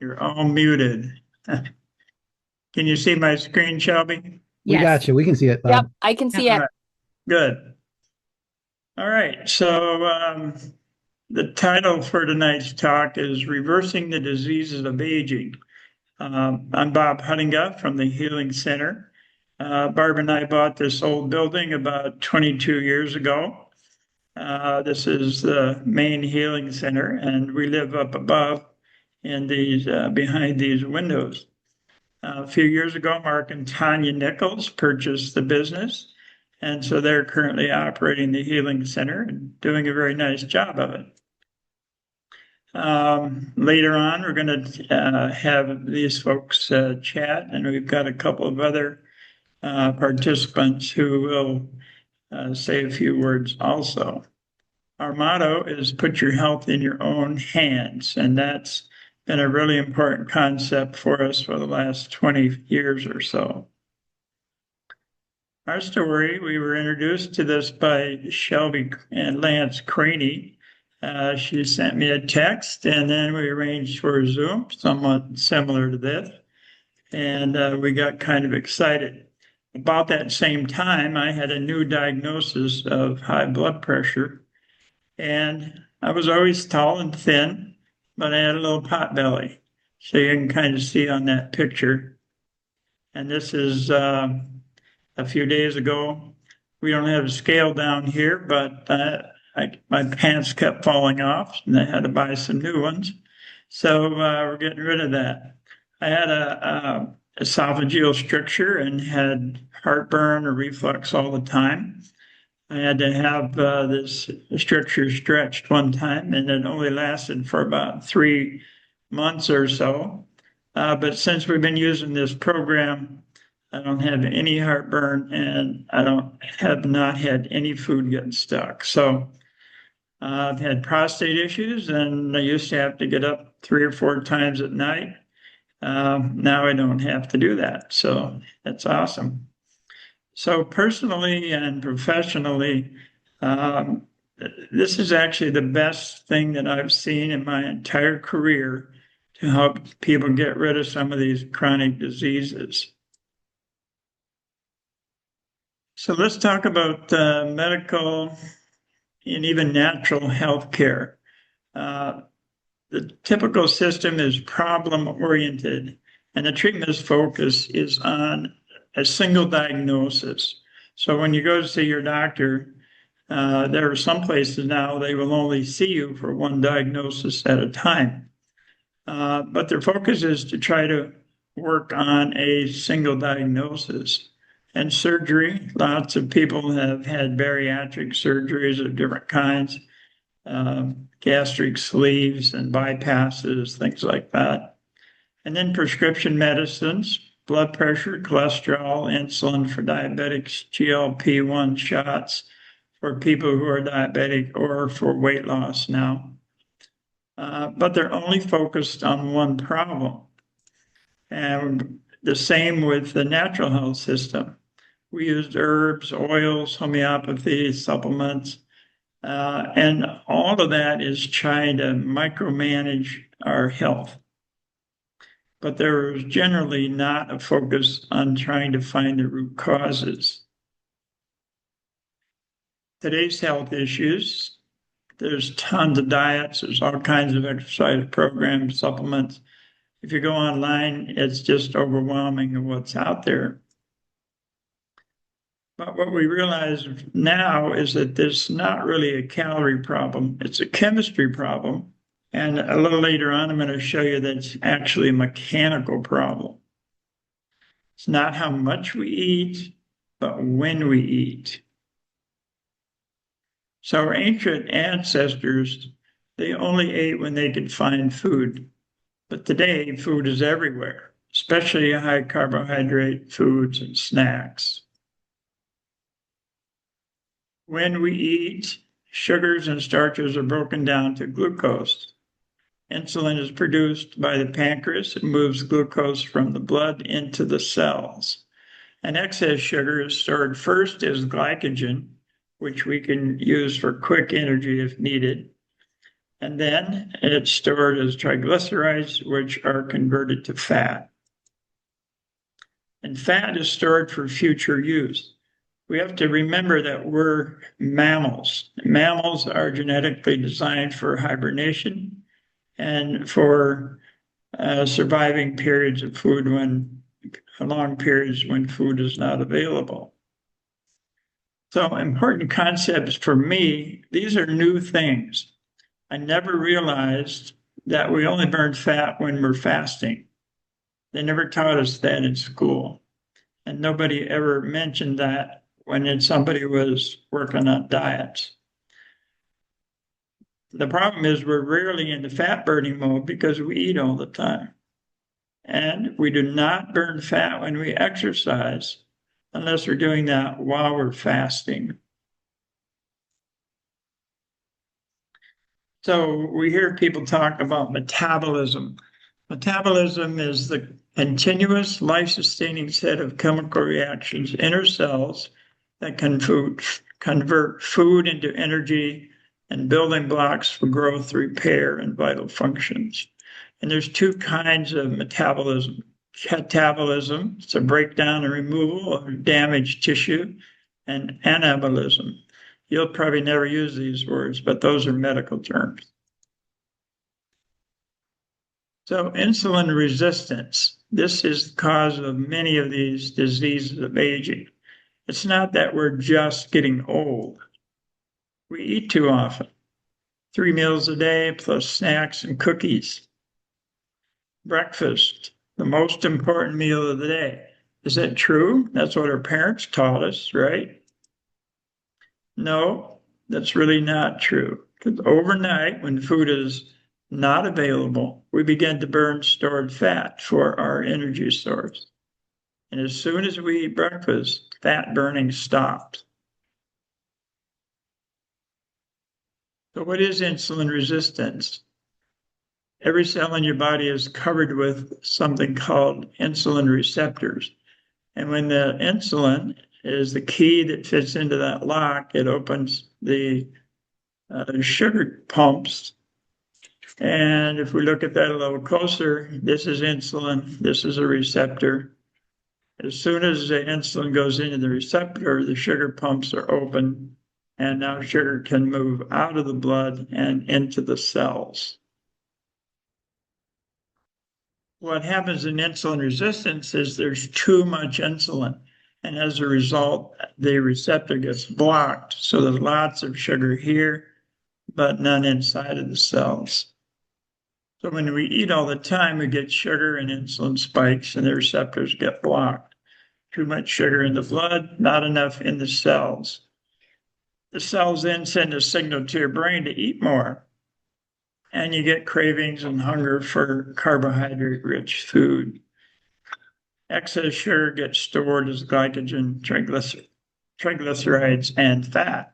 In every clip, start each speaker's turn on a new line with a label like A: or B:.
A: You're all muted. Can you see my screen, Shelby?
B: We
C: Yes.
B: got you. We can see it,
C: Yep,
B: Bob.
C: I can
A: All
C: see it.
A: right, good. All right, so the title for tonight's talk is Reversing the Diseases of Aging. I'm Bob Huttinga from the Healing Center. Barb and I bought this old building about 22 years ago. This is the main healing center, and we live up above in these behind these windows. A few years ago, Mark and Tanya Nichols purchased the business, and so they're currently operating the healing center and doing a very nice job of it. Later on, we're going to have these folks chat, and we've got a couple of other participants who will say a few words also. Our motto is put your health in your own hands, and that's been a really important concept for us for the last 20 years or so. Our story, we were introduced to this by Shelby and Lance Craney. She sent me a text, and then we arranged for a Zoom, somewhat similar to this, and we got kind of excited. About that same time, I had a new diagnosis of high blood pressure, and I was always tall and thin, but I had a little pot belly. So you can kind of see on that picture. And this is a few days ago. We don't have a scale down here, but my pants kept falling off and I had to buy some new ones. So we're getting rid of that. I had a esophageal stricture and had heartburn or reflux all the time. I had to have this stricture stretched one time, and it only lasted for about 3 months or so. But since we've been using this program, I don't have any heartburn, and I don't have not had any food getting stuck. So I've had prostate issues, and I used to have to get up 3 or 4 times at night. Now I don't have to do that, so that's awesome. So personally and professionally, um, this is actually the best thing that I've seen in my entire career to help people get rid of some of these chronic diseases. So let's talk about medical and even natural health care. Uh, the typical system is problem oriented, and the treatment focus is on a single diagnosis. So when you go to see your doctor, there are some places now they will only see you for one diagnosis at a time. But their focus is to try to work on a single diagnosis. And surgery, lots of people have had bariatric surgeries of different kinds, gastric sleeves and bypasses, things like that. And then prescription medicines, blood pressure, cholesterol, insulin for diabetics, GLP-1 shots for people who are diabetic or for weight loss now. But they're only focused on one problem. And the same with the natural health system. We used herbs, oils, homeopathy, supplements, and all of that is trying to micromanage our health. But there is generally not a focus on trying to find the root causes. Today's health issues, there's tons of diets, there's all kinds of exercise programs, supplements. If you go online, it's just overwhelming of what's out there. But what we realize now is that there's not really a calorie problem, it's a chemistry problem. And a little later on, I'm going to show you that it's actually a mechanical problem. It's not how much we eat, but when we eat. So our ancient ancestors, they only ate when they could find food. But today, food is everywhere, especially high carbohydrate foods and snacks. When we eat, sugars and starches are broken down to glucose. Insulin is produced by the pancreas. It moves glucose from the blood into the cells. And excess sugar is stored first as glycogen, which we can use for quick energy if needed. And then it's stored as triglycerides, which are converted to fat. And fat is stored for future use. We have to remember that we're mammals. Mammals are genetically designed for hibernation and for surviving periods of food long periods when food is not available. So important concepts for me, these are new things. I never realized that we only burn fat when we're fasting. They never taught us that in school. And nobody ever mentioned that when somebody was working on diets. The problem is we're rarely in the fat burning mode because we eat all the time. And we do not burn fat when we exercise unless we're doing that while we're fasting. So we hear people talk about metabolism. Metabolism is the continuous life-sustaining set of chemical reactions in our cells that can convert food into energy and building blocks for growth, repair, and vital functions. And there's two kinds of metabolism. Catabolism, it's a breakdown and removal of damaged tissue, and anabolism. You'll probably never use these words, but those are medical terms. So insulin resistance, this is the cause of many of these diseases of aging. It's not that we're just getting old. We eat too often, 3 meals a day plus snacks and cookies. Breakfast, the most important meal of the day. Is that true? That's what our parents taught us, right? No, that's really not true. Because overnight, when food is not available, we begin to burn stored fat for our energy source. And as soon as we eat breakfast, fat burning stops. So what is insulin resistance? Every cell in your body is covered with something called insulin receptors. And when the insulin is the key that fits into that lock, it opens the sugar pumps. And if we look at that a little closer, this is insulin, this is a receptor. As soon as the insulin goes into the receptor, the sugar pumps are open, and now sugar can move out of the blood and into the cells. What happens in insulin resistance is there's too much insulin. And as a result, the receptor gets blocked. So there's lots of sugar here, but none inside of the cells. So when we eat all the time, we get sugar and insulin spikes and the receptors get blocked. Too much sugar in the blood, not enough in the cells. The cells then send a signal to your brain to eat more. And you get cravings and hunger for carbohydrate-rich food. Excess sugar gets stored as glycogen, triglycerides, and fat.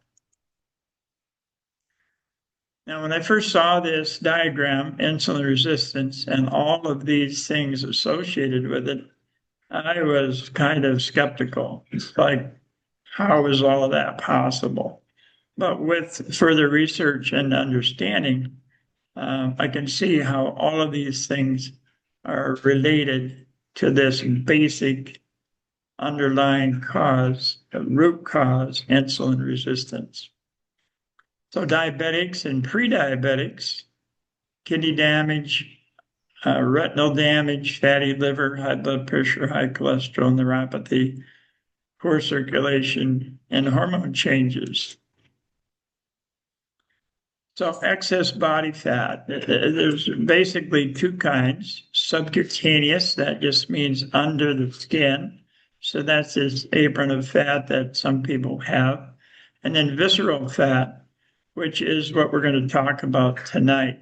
A: Now, when I first saw this diagram, insulin resistance, and all of these things associated with it, I was kind of skeptical. It's like, how is all of that possible? But with further research and understanding, I can see how all of these things are related to this basic underlying cause, root cause, insulin resistance. So diabetics and pre-diabetics, kidney damage, retinal damage, fatty liver, high blood pressure, high cholesterol, neuropathy, poor circulation, and hormone changes. So excess body fat, there's basically two kinds. Subcutaneous, that just means under the skin. So that's this apron of fat that some people have. And then visceral fat, which is what we're going to talk about tonight.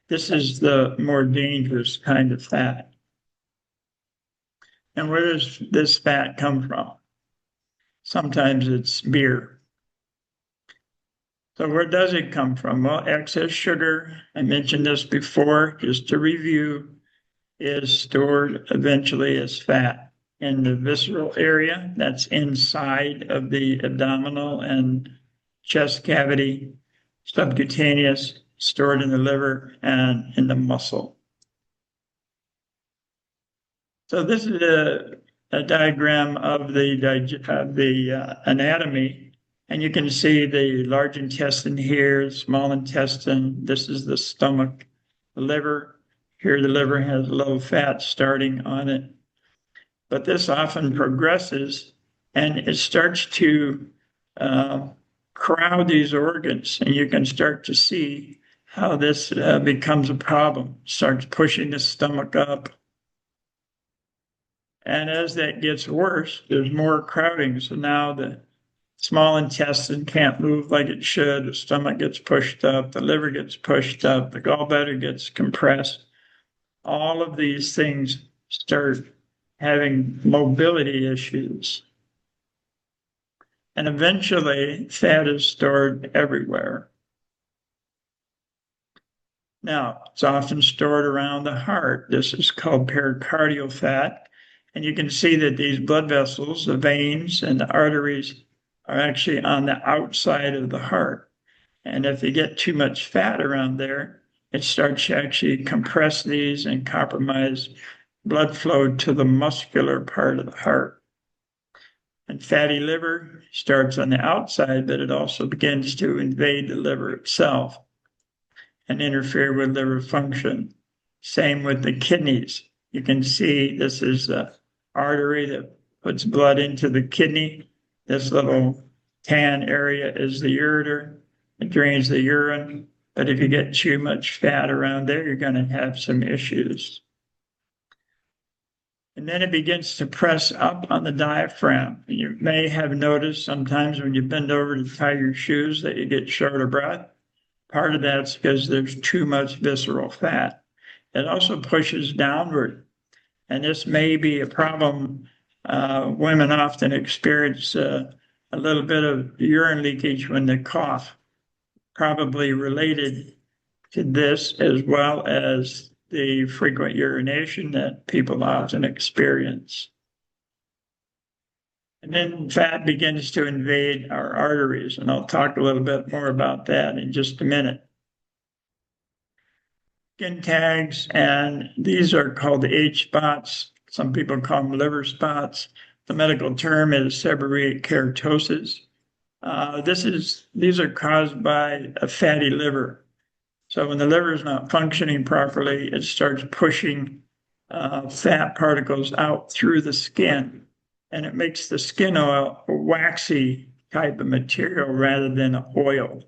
A: This is the more dangerous kind of fat. And where does this fat come from? Sometimes it's beer. So where does it come from? Well, excess sugar, I mentioned this before, just to review, is stored eventually as fat in the visceral area. That's inside of the abdominal and chest cavity. Subcutaneous, stored in the liver and in the muscle. So this is a diagram of the anatomy, and you can see the large intestine here, small intestine. This is the stomach, the liver. Here, the liver has low fat starting on it, but this often progresses, and it starts to crowd these organs, and you can start to see how this becomes a problem. Starts pushing the stomach up. And as that gets worse, there's more crowding. So now the small intestine can't move like it should. The stomach gets pushed up, the liver gets pushed up, the gallbladder gets compressed. All of these things start having mobility issues. And eventually, fat is stored everywhere. Now, it's often stored around the heart. This is called pericardial fat. And you can see that these blood vessels, the veins and the arteries, are actually on the outside of the heart. And if you get too much fat around there, it starts to actually compress these and compromise blood flow to the muscular part of the heart. And fatty liver starts on the outside, but it also begins to invade the liver itself and interfere with liver function. Same with the kidneys. You can see this is the artery that puts blood into the kidney. This little tan area is the ureter. It drains the urine. But if you get too much fat around there, you're going to have some issues. And then it begins to press up on the diaphragm. You may have noticed sometimes when you bend over to tie your shoes that you get short of breath. Part of that's because there's too much visceral fat. It also pushes downward. And this may be a problem. Women often experience a little bit of urine leakage when they cough, probably related to this as well as the frequent urination that people often experience. And then fat begins to invade our arteries, and I'll talk a little bit more about that in just a minute. Skin tags, and these are called H spots. Some people call them liver spots. The medical term is seborrheic keratosis. These are caused by a fatty liver. So when the liver is not functioning properly, it starts pushing fat particles out through the skin, and it makes the skin oil a waxy type of material rather than oil.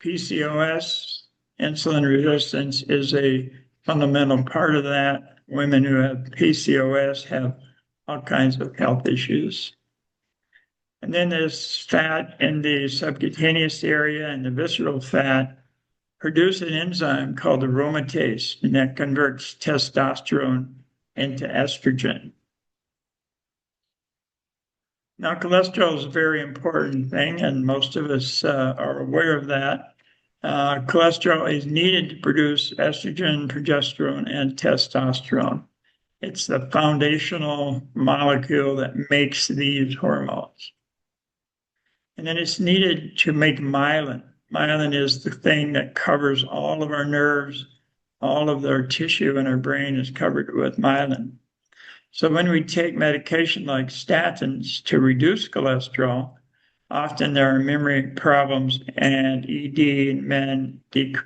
A: PCOS, insulin resistance, is a fundamental part of that. Women who have PCOS have all kinds of health issues. And then there's fat in the subcutaneous area, and the visceral fat produce an enzyme called aromatase, and that converts testosterone into estrogen. Now, cholesterol is a very important thing, and most of us are aware of that. Cholesterol is needed to produce estrogen, progesterone, and testosterone. It's the foundational molecule that makes these hormones. And then it's needed to make myelin. Myelin is the thing that covers all of our nerves. All of our tissue in our brain is covered with myelin. So when we take medication like statins to reduce cholesterol, often there are memory problems and ED in men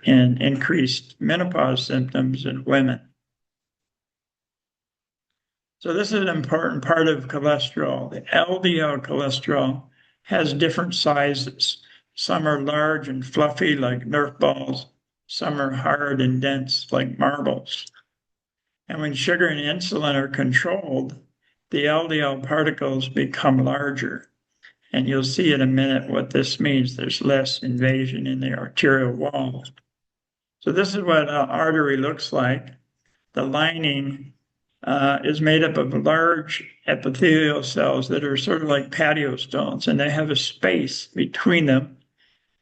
A: and increased menopause symptoms in women. So this is an important part of cholesterol. The LDL cholesterol has different sizes. Some are large and fluffy like Nerf balls. Some are hard and dense like marbles. And when sugar and insulin are controlled, the LDL particles become larger. And you'll see in a minute what this means. There's less invasion in the arterial wall. So this is what an artery looks like. The lining is made up of large epithelial cells that are sort of like patio stones, and they have a space between them.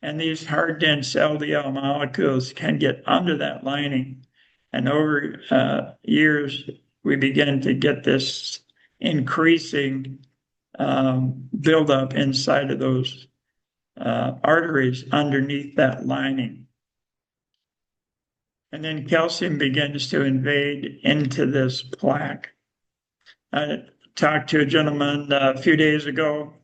A: And these hard, dense LDL molecules can get under that lining. And over years, we begin to get this increasing buildup inside of those arteries underneath that lining. And then calcium begins to invade into this plaque. I talked to a gentleman a few days ago,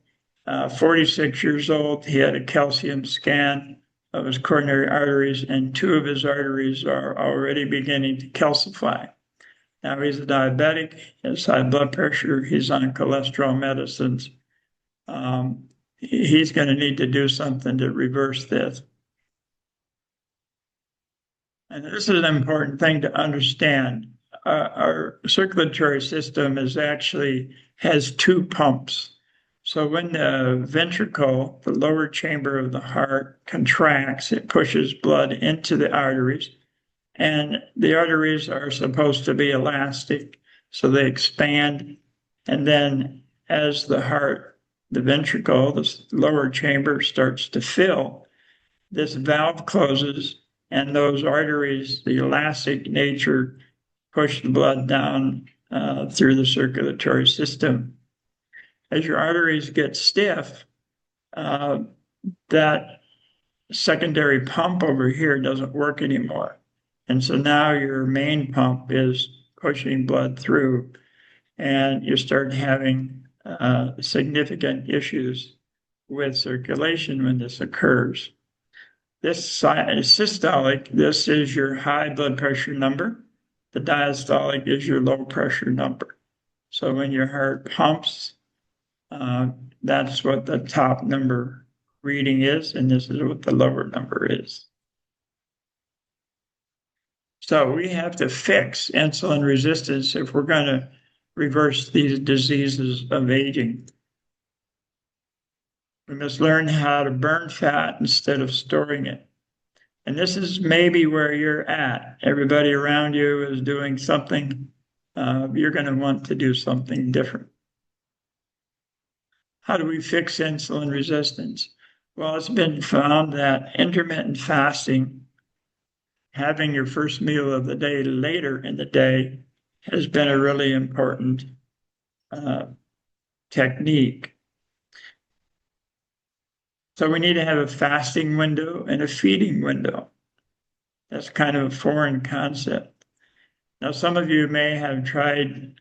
A: 46 years old. He had a calcium scan of his coronary arteries, and two of his arteries are already beginning to calcify. Now he's a diabetic, he has high blood pressure, he's on cholesterol medicines. He's going to need to do something to reverse this. And this is an important thing to understand. Our circulatory system has two pumps. So when the ventricle, the lower chamber of the heart, contracts, it pushes blood into the arteries. And the arteries are supposed to be elastic, so they expand. And then as the ventricle, the lower chamber starts to fill, this valve closes, and those arteries, the elastic nature, push the blood down through the circulatory system. As your arteries get stiff, that secondary pump over here doesn't work anymore. And so now your main pump is pushing blood through, and you start having significant issues with circulation when this occurs. This systolic, this is your high blood pressure number. The diastolic is your low pressure number. So when your heart pumps, that's what the top number reading is, and this is what the lower number is. So we have to fix insulin resistance if we're going to reverse these diseases of aging. We must learn how to burn fat instead of storing it. And this is maybe where you're at. Everybody around you is doing something. You're going to want to do something different. How do we fix insulin resistance? Well, it's been found that intermittent fasting, having your first meal of the day later in the day, has been a really important technique. So we need to have a fasting window and a feeding window. That's kind of a foreign concept. Now, some of you may have tried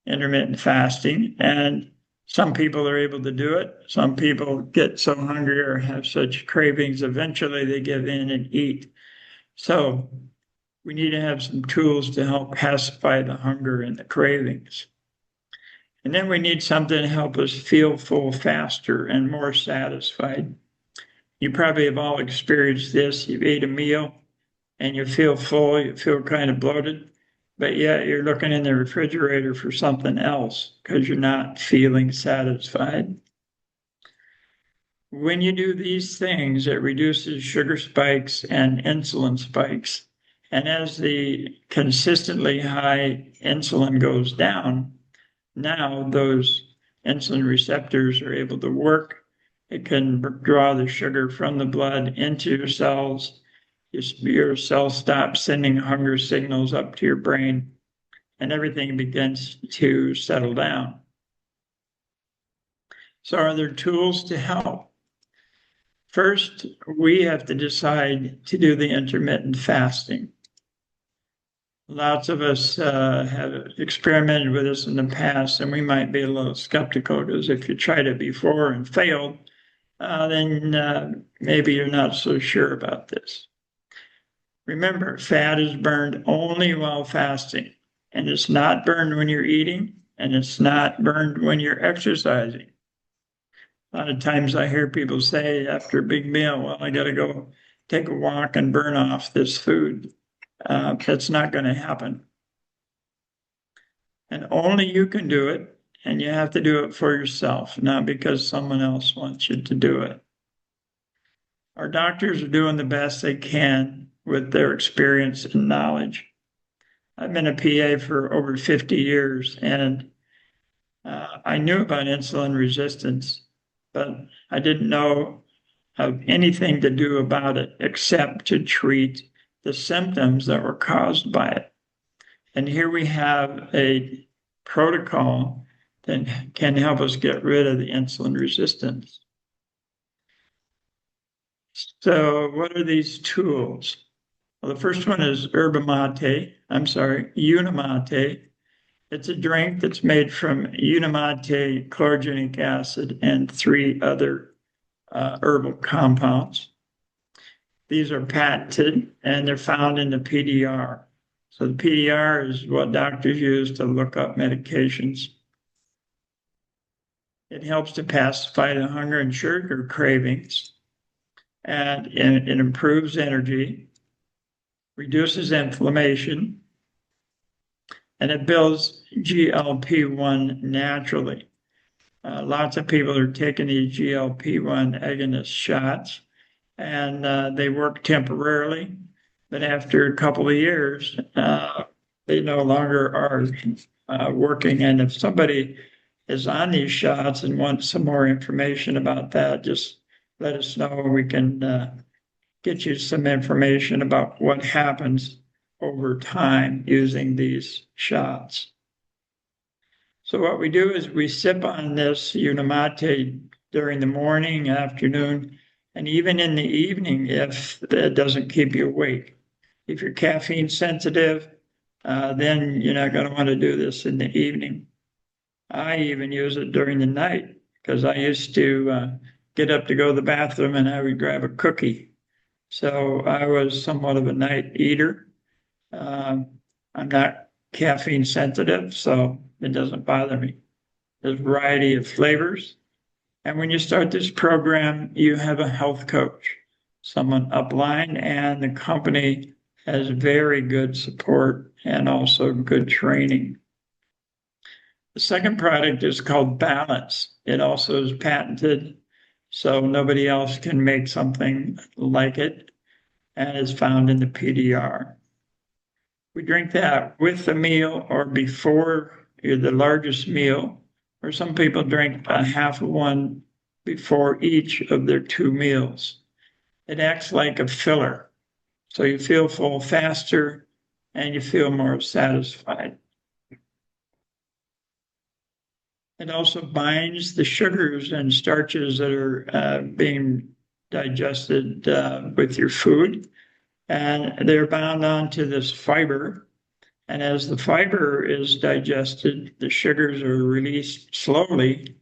A: intermittent fasting, and some people are able to do it. Some people get so hungry or have such cravings, eventually they give in and eat. So we need to have some tools to help pacify the hunger and the cravings. And then we need something to help us feel full faster and more satisfied. You probably have all experienced this. You've ate a meal and you feel full, you feel kind of bloated, but yet you're looking in the refrigerator for something else because you're not feeling satisfied. When you do these things, it reduces sugar spikes and insulin spikes. And as the consistently high insulin goes down, now those insulin receptors are able to work. It can draw the sugar from the blood into your cells. Your cells stop sending hunger signals up to your brain, and everything begins to settle down. So are there tools to help? First, we have to decide to do the intermittent fasting. Lots of us have experimented with this in the past, and we might be a little skeptical because if you tried it before and failed, then maybe you're not so sure about this. Remember, fat is burned only while fasting, and it's not burned when you're eating, and it's not burned when you're exercising. A lot of times I hear people say after a big meal, well, I got to go take a walk and burn off this food. That's not going to happen. And only you can do it, and you have to do it for yourself, not because someone else wants you to do it. Our doctors are doing the best they can with their experience and knowledge. I've been a PA for over 50 years, and I knew about insulin resistance, but I didn't know of anything to do about it except to treat the symptoms that were caused by it. And here we have a protocol that can help us get rid of the insulin resistance. So what are these tools? Well, the first one is Unimate. It's a drink that's made from Unimate, chlorogenic acid, and three other herbal compounds. These are patented and they're found in the PDR. So the PDR is what doctors use to look up medications. It helps to pacify the hunger and sugar cravings, and it improves energy, reduces inflammation, and it builds GLP-1 naturally. Lots of people are taking these GLP-1 agonist shots, and they work temporarily, but after a couple of years, they no longer are working. And if somebody is on these shots and wants some more information about that, just let us know. We can get you some information about what happens over time using these shots. So what we do is we sip on this Unimate during the morning, afternoon, and even in the evening if it doesn't keep you awake. If you're caffeine sensitive, then you're not going to want to do this in the evening. I even use it during the night because I used to get up to go to the bathroom and I would grab a cookie. So I was somewhat of a night eater. I'm not caffeine sensitive, so it doesn't bother me. There's a variety of flavors. And when you start this program, you have a health coach, someone upline, and the company has very good support and also good training. The second product is called Balance. It also is patented, so nobody else can make something like it, and is found in the PDR. We drink that with the meal or before the largest meal, or some people drink a half of one before each of their two meals. It acts like a filler, so you feel full faster and you feel more satisfied. It also binds the sugars and starches that are being digested with your food, and they're bound onto this fiber. And as the fiber is digested, the sugars are released slowly,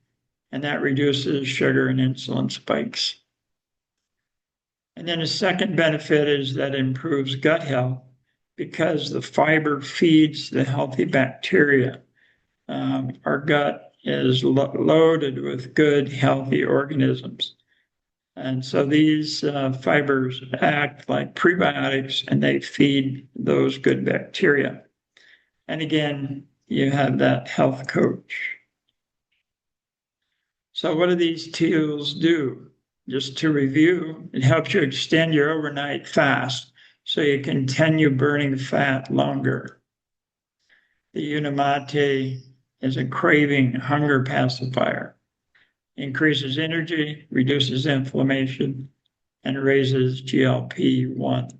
A: and that reduces sugar and insulin spikes. And then a second benefit is that it improves gut health because the fiber feeds the healthy bacteria. Our gut is loaded with good, healthy organisms. And so these fibers act like prebiotics and they feed those good bacteria. And again, you have that health coach. So what do these tools do? Just to review, it helps you extend your overnight fast so you continue burning fat longer. The Unimate is a craving hunger pacifier, increases energy, reduces inflammation, and raises GLP-1.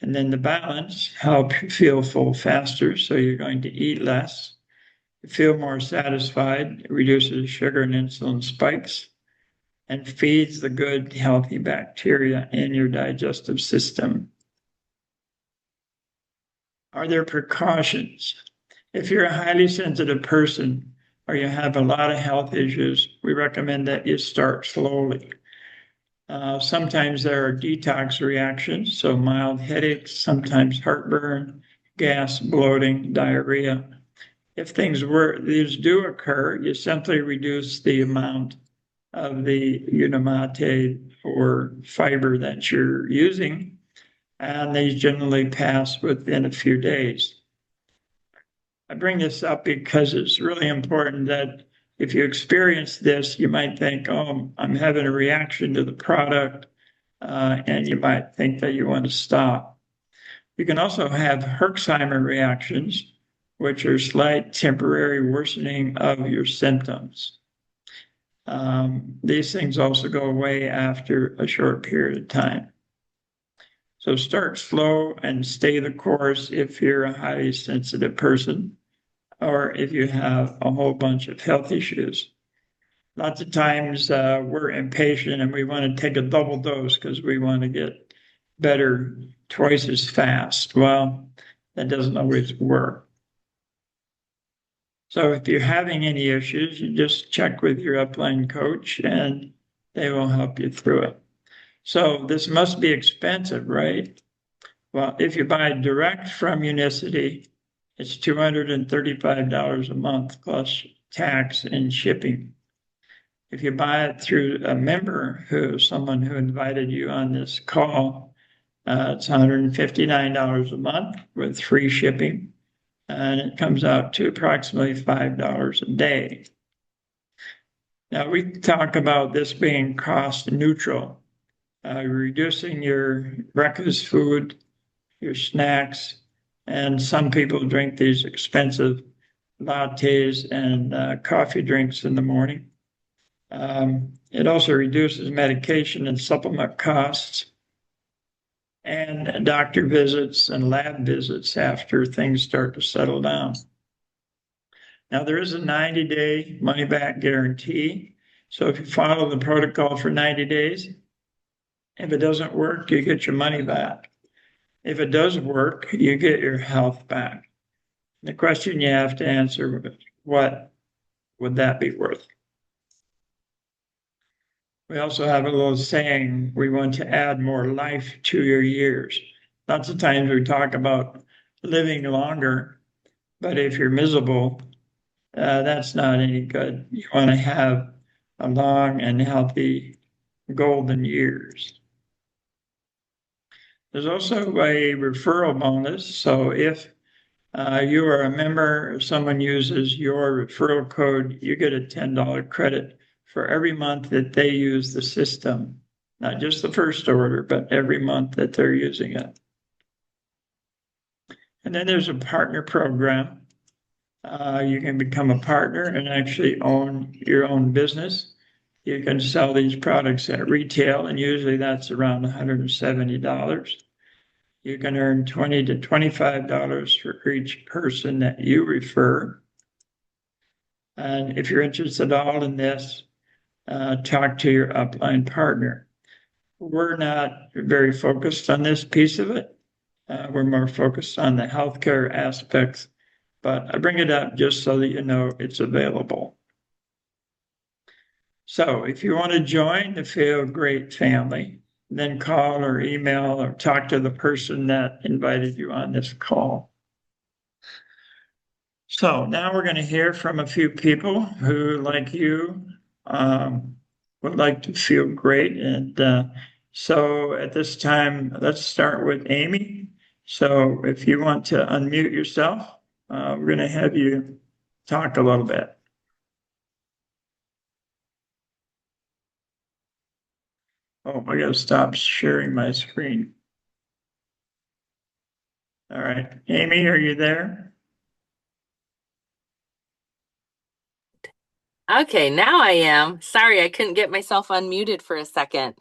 A: And then the Balance helps you feel full faster, so you're going to eat less. You feel more satisfied, it reduces sugar and insulin spikes, and feeds the good, healthy bacteria in your digestive system. Are there precautions? If you're a highly sensitive person or you have a lot of health issues, we recommend that you start slowly. Sometimes there are detox reactions, so mild headaches, sometimes heartburn, gas, bloating, diarrhea. If these do occur, you simply reduce the amount of the Unimate or fiber that you're using, and these generally pass within a few days. I bring this up because it's really important that if you experience this, you might think, oh, I'm having a reaction to the product, and you might think that you want to stop. You can also have Herxheimer reactions, which are slight temporary worsening of your symptoms. These things also go away after a short period of time. So start slow and stay the course if you're a highly sensitive person or if you have a whole bunch of health issues. lots of times we're impatient and we want to take a double dose because we want to get better twice as fast. Well, that doesn't always work. So if you're having any issues, you just check with your upline coach and they will help you through it. So this must be expensive, right? Well, if you buy direct from Unicity, it's $235 a month plus tax and shipping. If you buy it through a member someone who invited you on this call, it's $159 a month with free shipping, and it comes out to approximately $5 a day. Now, we talk about this being cost neutral, reducing your breakfast food, your snacks, and some people drink these expensive lattes and coffee drinks in the morning. It also reduces medication and supplement costs and doctor visits and lab visits after things start to settle down. Now, there is a 90-day money back guarantee. So if you follow the protocol for 90 days, if it doesn't work, you get your money back. If it does work, you get your health back. The question you have to answer is, what would that be worth? We also have a little saying, we want to add more life to your years. Lots of times we talk about living longer, but if you're miserable, that's not any good. You want to have a long and healthy golden years. There's also a referral bonus. So if you are a member, someone uses your referral code, you get a $10 credit for every month that they use the system. Not just the first order, but every month that they're using it. And then there's a partner program. You can become a partner and actually own your own business. You can sell these products at retail, and usually that's around $170. You can earn $20 to $25 for each person that you refer. And if you're interested at all in this, talk to your upline partner. We're not very focused on this piece of it. We're more focused on the healthcare aspects, but I bring it up just so that you know it's available. So if you want to join the Feel Great family, then call or email or talk to the person that invited you on this call. So now we're going to hear from a few people who, like you, would like to feel great. And so at this time, let's start with Amy. So if you want to unmute yourself, we're going to have you talk a little bit. Oh, I got to stop sharing my screen. All right. Amy, are you there?
B: Okay, now I am. Sorry, I couldn't get myself unmuted for a second.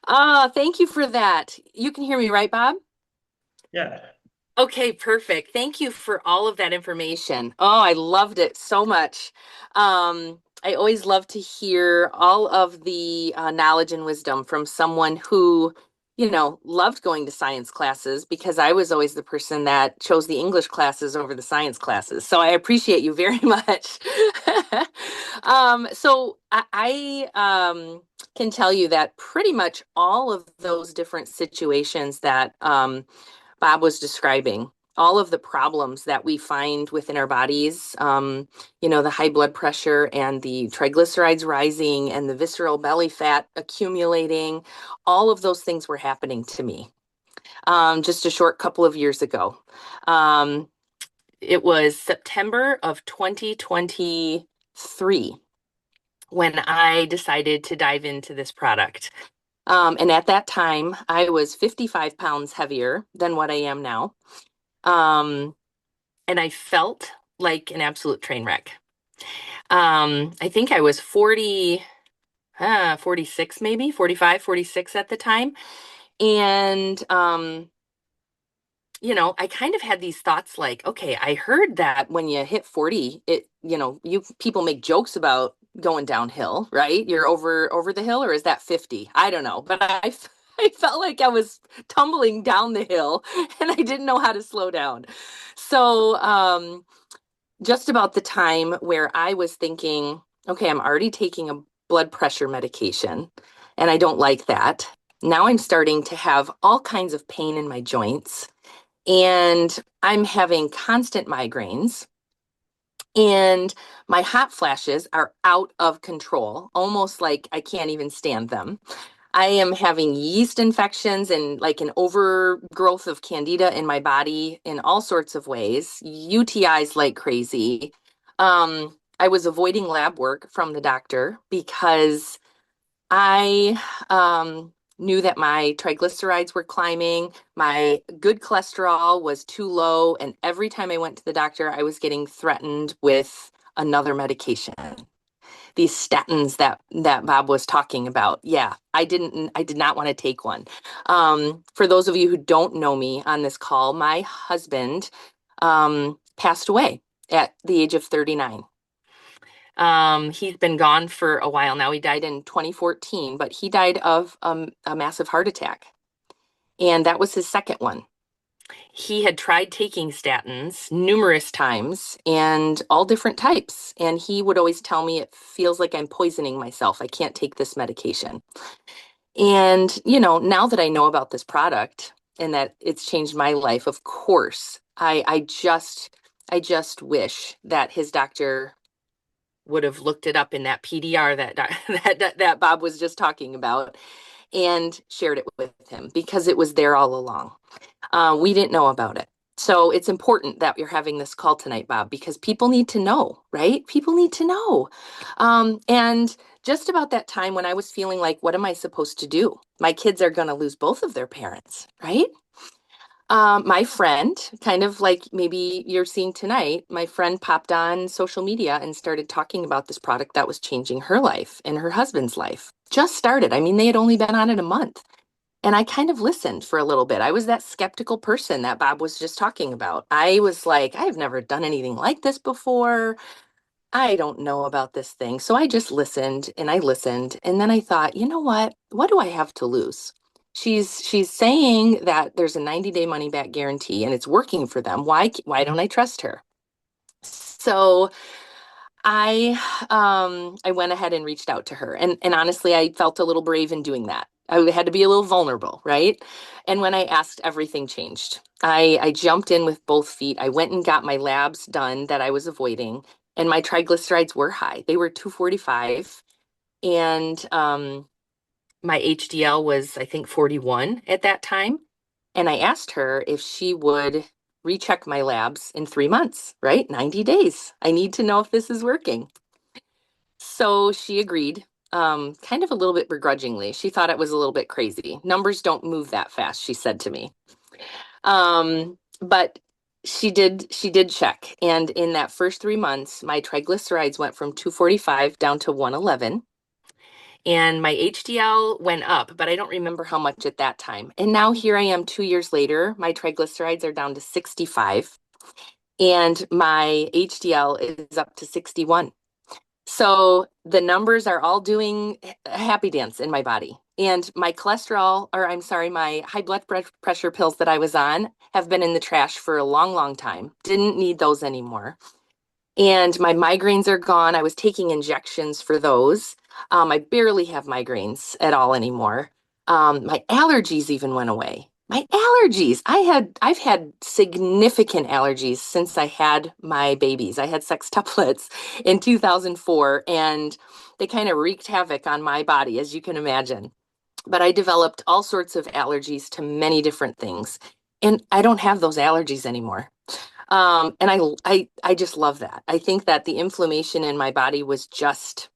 B: Thank you for that. You can hear me, right, Bob?
A: Yeah.
B: Okay, perfect. Thank you for all of that information. Oh, I loved it so much. I always love to hear all of the knowledge and wisdom from someone who, loved going to science classes because I was always the person that chose the English classes over the science classes. So I appreciate you very much. So I can tell you that pretty much all of those different situations that Bob was describing, all of the problems that we find within our bodies, the high blood pressure and the triglycerides rising and the visceral belly fat accumulating, all of those things were happening to me just a short couple of years ago. It was September of 2023 when I decided to dive into this product. And at that time, I was 55 pounds heavier than what I am now. And I felt like an absolute train wreck. I think I was 46 maybe, 45, 46 at the time. And, I kind of had these thoughts like, okay, I heard that when you hit 40, you people make jokes about going downhill, right? You're over the hill, or is that 50? I don't know, but I felt like I was tumbling down the hill and I didn't know how to slow down. So, just about the time where I was thinking, okay, I'm already taking a blood pressure medication and I don't like that. Now I'm starting to have all kinds of pain in my joints and I'm having constant migraines. And my hot flashes are out of control, almost like I can't even stand them. I am having yeast infections and like an overgrowth of candida in my body in all sorts of ways, UTIs like crazy. I was avoiding lab work from the doctor because I knew that my triglycerides were climbing, my good cholesterol was too low, and every time I went to the doctor, I was getting threatened with another medication. These statins that Bob was talking about. Yeah, I did not want to take one. For those of you who don't know me on this call, my husband passed away at the age of 39. He's been gone for a while now. He died in 2014, but he died of a massive heart attack. And that was his second one. He had tried taking statins numerous times and all different types. And he would always tell me, it feels like I'm poisoning myself. I can't take this medication. And, now that I know about this product and that it's changed my life, of course, I just wish that his doctor would have looked it up in that PDR that Bob was just talking about and shared it with him because it was there all along. We didn't know about it. So it's important that you're having this call tonight, Bob, because people need to know, right? People need to know. And just about that time when I was feeling like, what am I supposed to do? My kids are going to lose both of their parents, right? My friend, kind of like maybe you're seeing tonight, my friend popped on social media and started talking about this product that was changing her life and her husband's life. Just started. I mean, they had only been on it a month. And I kind of listened for a little bit. I was that skeptical person that Bob was just talking about. I was like, I've never done anything like this before. I don't know about this thing. So I just listened and I listened. And then I thought, you know what? What do I have to lose? She's saying that there's a 90-day money back guarantee and it's working for them. Why don't I trust her? So I went ahead and reached out to her. And honestly, I felt a little brave in doing that. I had to be a little vulnerable, right? And when I asked, everything changed. I jumped in with both feet. I went and got my labs done that I was avoiding, and my triglycerides were high. They were 245, and my HDL was, I think, 41 at that time. And I asked her if she would recheck my labs in 3 months, right? 90 days. I need to know if this is working. So she agreed, kind of a little bit begrudgingly. She thought it was a little bit crazy. Numbers don't move that fast, she said to me. But she did check. And in that first 3 months, my triglycerides went from 245 down to 111. And my HDL went up, but I don't remember how much at that time. And now here I am 2 years later, my triglycerides are down to 65 and my HDL is up to 61. So the numbers are all doing a happy dance in my body. And my cholesterol, or I'm sorry, my high blood pressure pills that I was on have been in the trash for a long, long time. Didn't need those anymore. And my migraines are gone. I was taking injections for those. I barely have migraines at all anymore. My allergies even went away. My allergies. I've had significant allergies since I had my babies. I had sextuplets in 2004, and they kind of wreaked havoc on my body, as you can imagine. But I developed all sorts of allergies to many different things, and I don't have those allergies anymore. And I just love that. I think that the inflammation in my body was just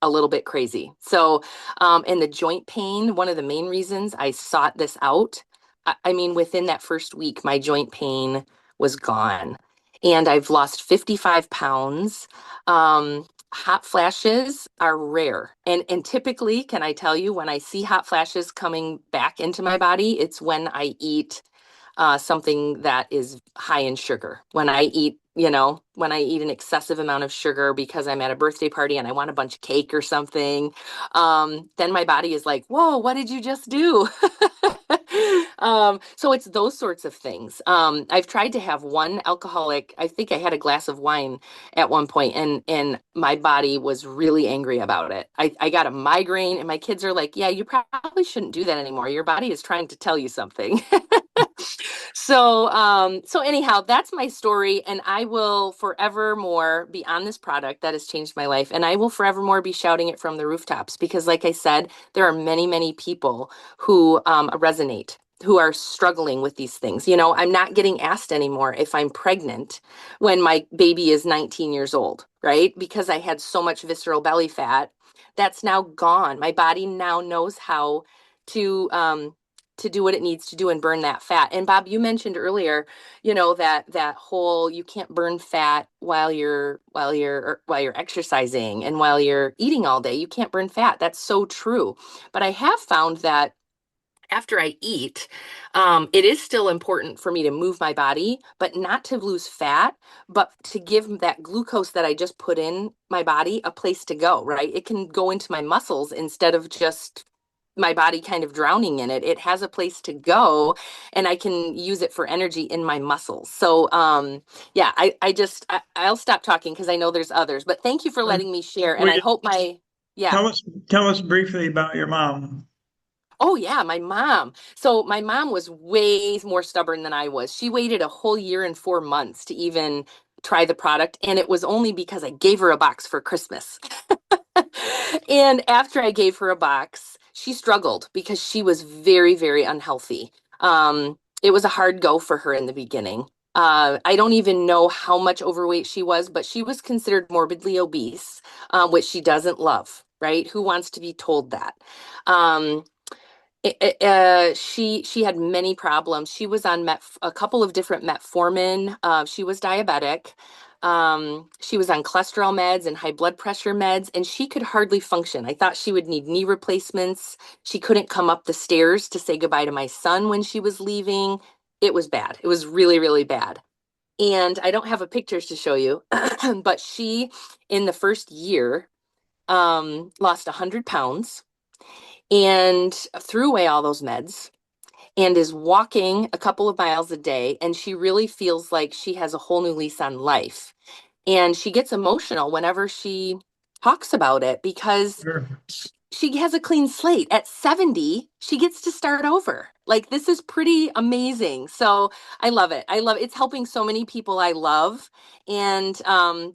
B: a little bit crazy. So, and the joint pain, one of the main reasons I sought this out, I mean, within that first week, my joint pain was gone. And I've lost 55 pounds. Hot flashes are rare. And typically, can I tell you, when I see hot flashes coming back into my body, it's when I eat something that is high in sugar. When I eat an excessive amount of sugar because I'm at a birthday party and I want a bunch of cake or something, then my body is like, whoa, what did you just do? So it's those sorts of things. I've tried to have one alcoholic. I think I had a glass of wine at one point, and my body was really angry about it. I got a migraine, and my kids are like, "Yeah, you probably shouldn't do that anymore. Your body is trying to tell you something." So anyhow, that's my story, and I will forevermore be on this product that has changed my life, and I will forevermore be shouting it from the rooftops because, like I said, there are many, many people who resonate, who are struggling with these things. I'm not getting asked anymore if I'm pregnant when my baby is 19 years old, right? Because I had so much visceral belly fat. That's now gone. My body now knows how to do what it needs to do and burn that fat. And Bob, you mentioned earlier, that whole you can't burn fat while you're exercising and while you're eating all day. You can't burn fat. That's so true. But I have found that after I eat, it is still important for me to move my body, but not to lose fat, but to give that glucose that I just put in my body a place to go, right? It can go into my muscles instead of just my body kind of drowning in it. It has a place to go, and I can use it for energy in my muscles. So, yeah, I'll stop talking because I know there's others, but thank you for letting me share. And
A: We
B: I
A: just
B: hope yeah.
A: tell us briefly about your mom.
B: Oh yeah, my mom. So my mom was way more stubborn than I was. She waited a whole year and 4 months to even try the product, and it was only because I gave her a box for Christmas. And after I gave her a box, she struggled because she was very, very unhealthy. It was a hard go for her in the beginning. I don't even know how much overweight she was, but she was considered morbidly obese, which she doesn't love, right? Who wants to be told that? Um, she had many problems. She was on a couple of different metformin. She was diabetic. She was on cholesterol meds and high blood pressure meds, and she could hardly function. I thought she would need knee replacements. She couldn't come up the stairs to say goodbye to my son when she was leaving. It was bad. It was really, really bad. And I don't have a pictures to show you, but she, in the first year, lost 100 pounds and threw away all those meds and is walking a couple of miles a day. And she really feels like she has a whole new lease on life. And she gets emotional whenever she talks about it because
A: Sure.
B: she has a clean slate. At 70, she gets to start over. Like, this is pretty amazing. So I love it. I love it. It's helping so many people I love. And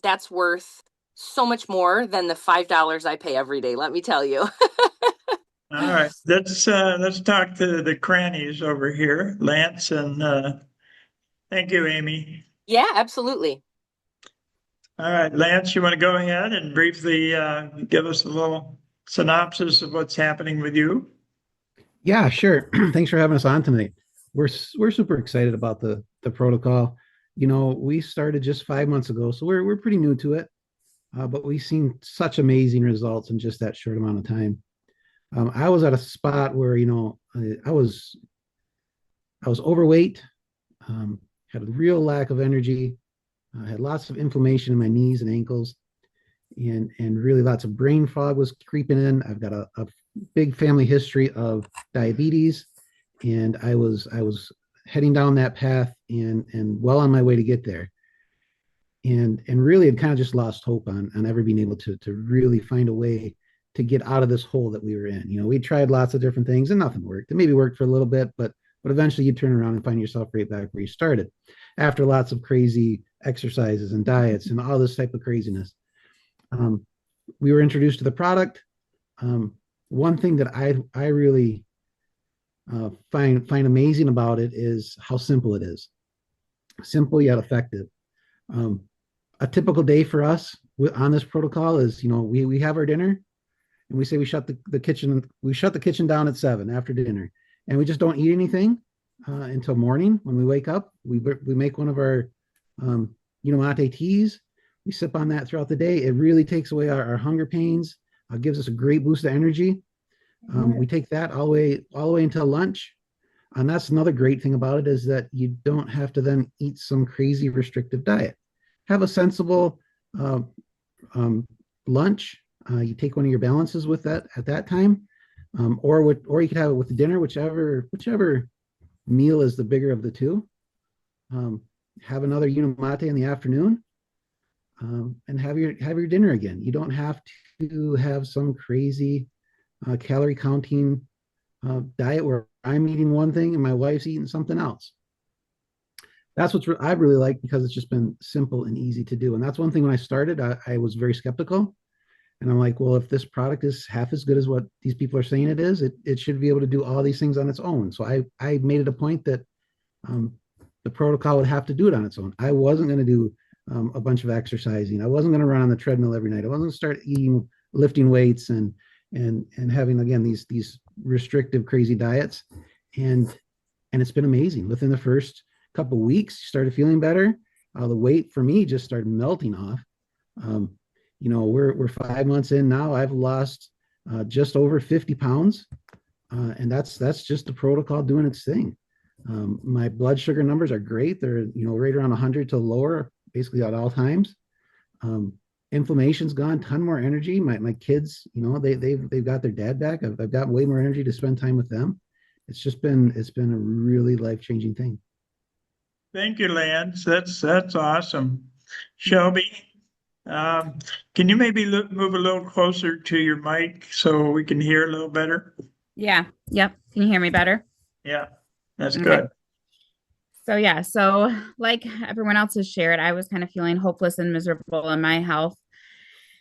B: that's worth so much more than the $5 I pay every day, let me tell you.
A: All right, let's talk to the crannies over here, Lance, and thank you, Amy.
B: Yeah, absolutely.
A: All right, Lance, you want to go ahead and briefly give us a little synopsis of what's happening with you?
C: Yeah, sure. Thanks for having us on tonight. We're super excited about the protocol. We started just 5 months ago, so we're pretty new to it, but we've seen such amazing results in just that short amount of time. I was at a spot where I was overweight, had a real lack of energy, had lots of inflammation in my knees and ankles, and really lots of brain fog was creeping in. I've got a big family history of diabetes, and I was heading down that path and well on my way to get there. And really had kind of just lost hope on ever being able to really find a way to get out of this hole that we were in. We tried lots of different things and nothing worked. It maybe worked for a little bit, but eventually you turn around and find yourself right back where you started after lots of crazy exercises and diets and all this type of craziness. Um, we were introduced to the product. One thing that I really find amazing about it is how simple it is. Simple yet effective. Um, a typical day for us on this protocol is, we have our dinner and we say we shut the kitchen down at 7 after dinner, and we just don't eat anything until morning. When we wake up, we make one of our mate teas. We sip on that throughout the day. It really takes away our hunger pains, gives us a great boost of energy. We take that all the way until lunch. And that's another great thing about it, is that you don't have to then eat some crazy restrictive diet. Have a sensible uh, um, lunch. You take one of your balances with that at that time, or you could have it with the dinner, whichever meal is the bigger of the two. Um, have another unimate in the afternoon, and have your dinner again. You don't have to have some crazy calorie counting diet where I'm eating one thing and my wife's eating something else. That's I really like, because it's just been simple and easy to do. And that's one thing when I started, I was very skeptical. And I'm like, well, if this product is half as good as what these people are saying it is, it should be able to do all these things on its own. So I made it a point that um, the protocol would have to do it on its own. I wasn't going to do a bunch of exercising. I wasn't going to run on the treadmill every night. I wasn't going to start lifting weights and having, again, these restrictive, crazy diets. And it's been amazing. Within the first couple of weeks, started feeling better. The weight for me just started melting off. We're 5 months in now. I've lost just over 50 pounds, and that's just the protocol doing its thing. My blood sugar numbers are great. They're right around 100 to lower, basically at all times. Inflammation's gone, ton more energy. My kids, they've got their dad back. I've got way more energy to spend time with them. It's been a really life-changing thing.
A: Thank you, Lance. That's awesome. Shelby, can you maybe move a little closer to your mic so we can hear a little better?
D: Yeah. Yep. Can you hear me better?
A: Yeah, that's
D: Okay.
A: good.
D: So like everyone else has shared, I was kind of feeling hopeless and miserable in my health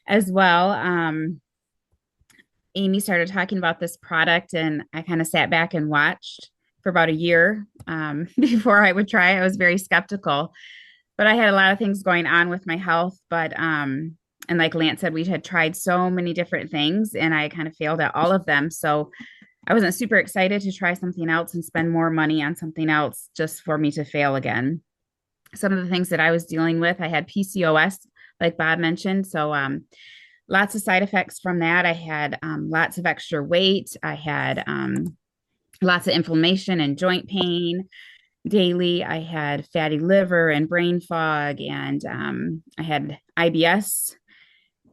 D: as well. Amy started talking about this product, and I kind of sat back and watched for about a year before I would try. I was very skeptical, but I had a lot of things going on with my health. But and like Lance said, we had tried so many different things, and I kind of failed at all of them. So I wasn't super excited to try something else and spend more money on something else just for me to fail again. Some of the things that I was dealing with, I had PCOS, like Bob mentioned. So lots of side effects from that. I had lots of extra weight. I had lots of inflammation and joint pain daily. I had fatty liver and brain fog, and I had IBS.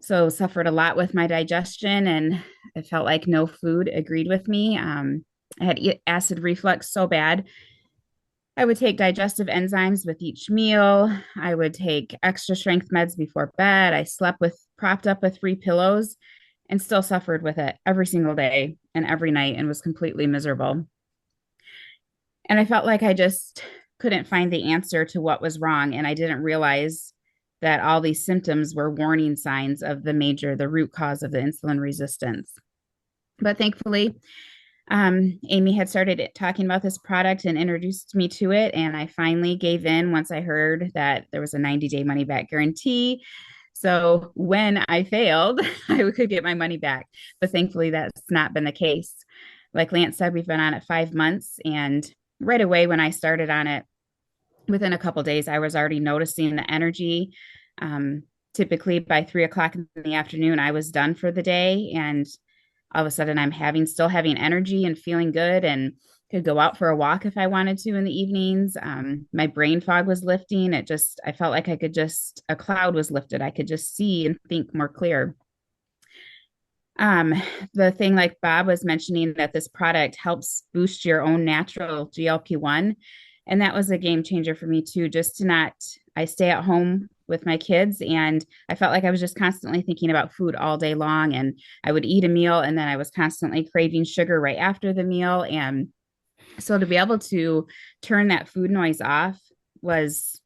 D: So suffered a lot with my digestion, and I felt like no food agreed with me. I had acid reflux so bad. I would take digestive enzymes with each meal. I would take extra strength meds before bed. I slept propped up with 3 pillows, and still suffered with it every single day and every night, and was completely miserable. And I felt like I just couldn't find the answer to what was wrong. And I didn't realize that all these symptoms were warning signs of the root cause of the insulin resistance. But thankfully, Amy had started talking about this product and introduced me to it. And I finally gave in once I heard that there was a 90-day money back guarantee. So when I failed, I could get my money back. But thankfully, that's not been the case. Like Lance said, we've been on it 5 months. And right away, when I started on it, within a couple of days, I was already noticing the energy. Typically by 3 o'clock in the afternoon, I was done for the day. And all of a sudden I'm still having energy and feeling good, and could go out for a walk if I wanted to in the evenings. My brain fog was lifting. I felt like a cloud was lifted. I could just see and think more clear. The thing like Bob was mentioning, that this product helps boost your own natural GLP-1. And that was a game changer for me too, I stay at home with my kids, and I felt like I was just constantly thinking about food all day long, and I would eat a meal and then I was constantly craving sugar right after the meal. And so to be able to turn that food noise off was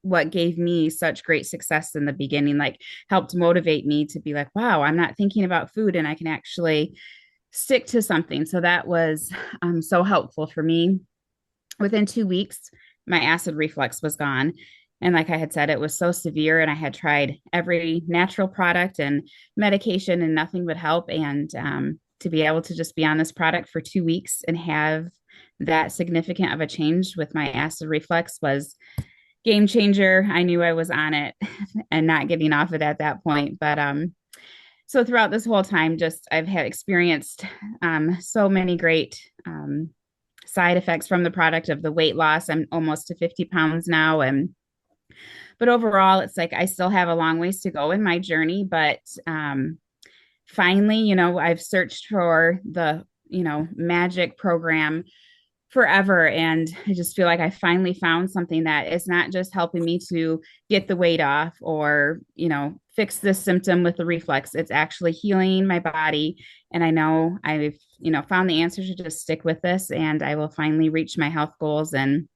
D: what gave me such great success in the beginning, like helped motivate me to be like, wow, I'm not thinking about food and I can actually stick to something. So that was so helpful for me. Within 2 weeks, my acid reflux was gone. And like I had said, it was so severe, and I had tried every natural product and medication, and nothing would help. And to be able to just be on this product for 2 weeks and have that significant of a change with my acid reflux was game changer. I knew I was on it and not getting off it at that point. But so throughout this whole time, I've had experienced so many great side effects from the product of the weight loss. I'm almost to 50 pounds now. But overall, it's like I still have a long ways to go in my journey. But finally, I've searched for the, magic program forever. And I just feel like I finally found something that is not just helping me to get the weight off or, fix this symptom with the reflux. It's actually healing my body. And I know I've, found the answer to just stick with this and I will finally reach my health goals. And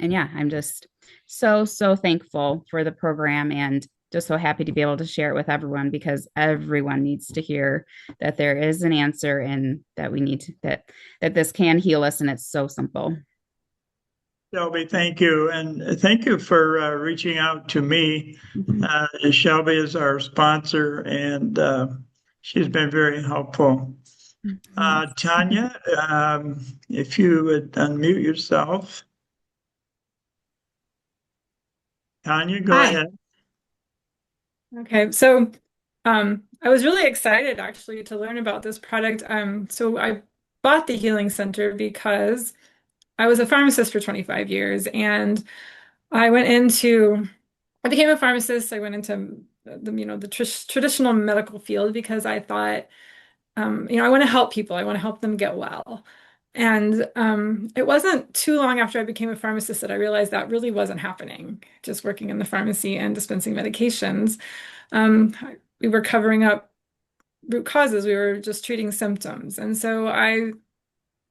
D: yeah, I'm just so thankful for the program and just so happy to be able to share it with everyone because everyone needs to hear that there is an answer and that we need to, that this can heal us and it's so simple.
A: Shelby, thank you. And thank you for reaching out to me. Shelby is our sponsor and she's been very helpful. Tanya, if you would unmute yourself. Tanya, go
E: Hi.
A: ahead.
E: Okay, so I was really excited actually to learn about this product. So I bought the Healing Center because I was a pharmacist for 25 years and I became a pharmacist. I went into the traditional medical field because I thought, I want to help people. I want to help them get well. And it wasn't too long after I became a pharmacist that I realized that really wasn't happening, just working in the pharmacy and dispensing medications. Um, we were covering up root causes. We were just treating symptoms. And so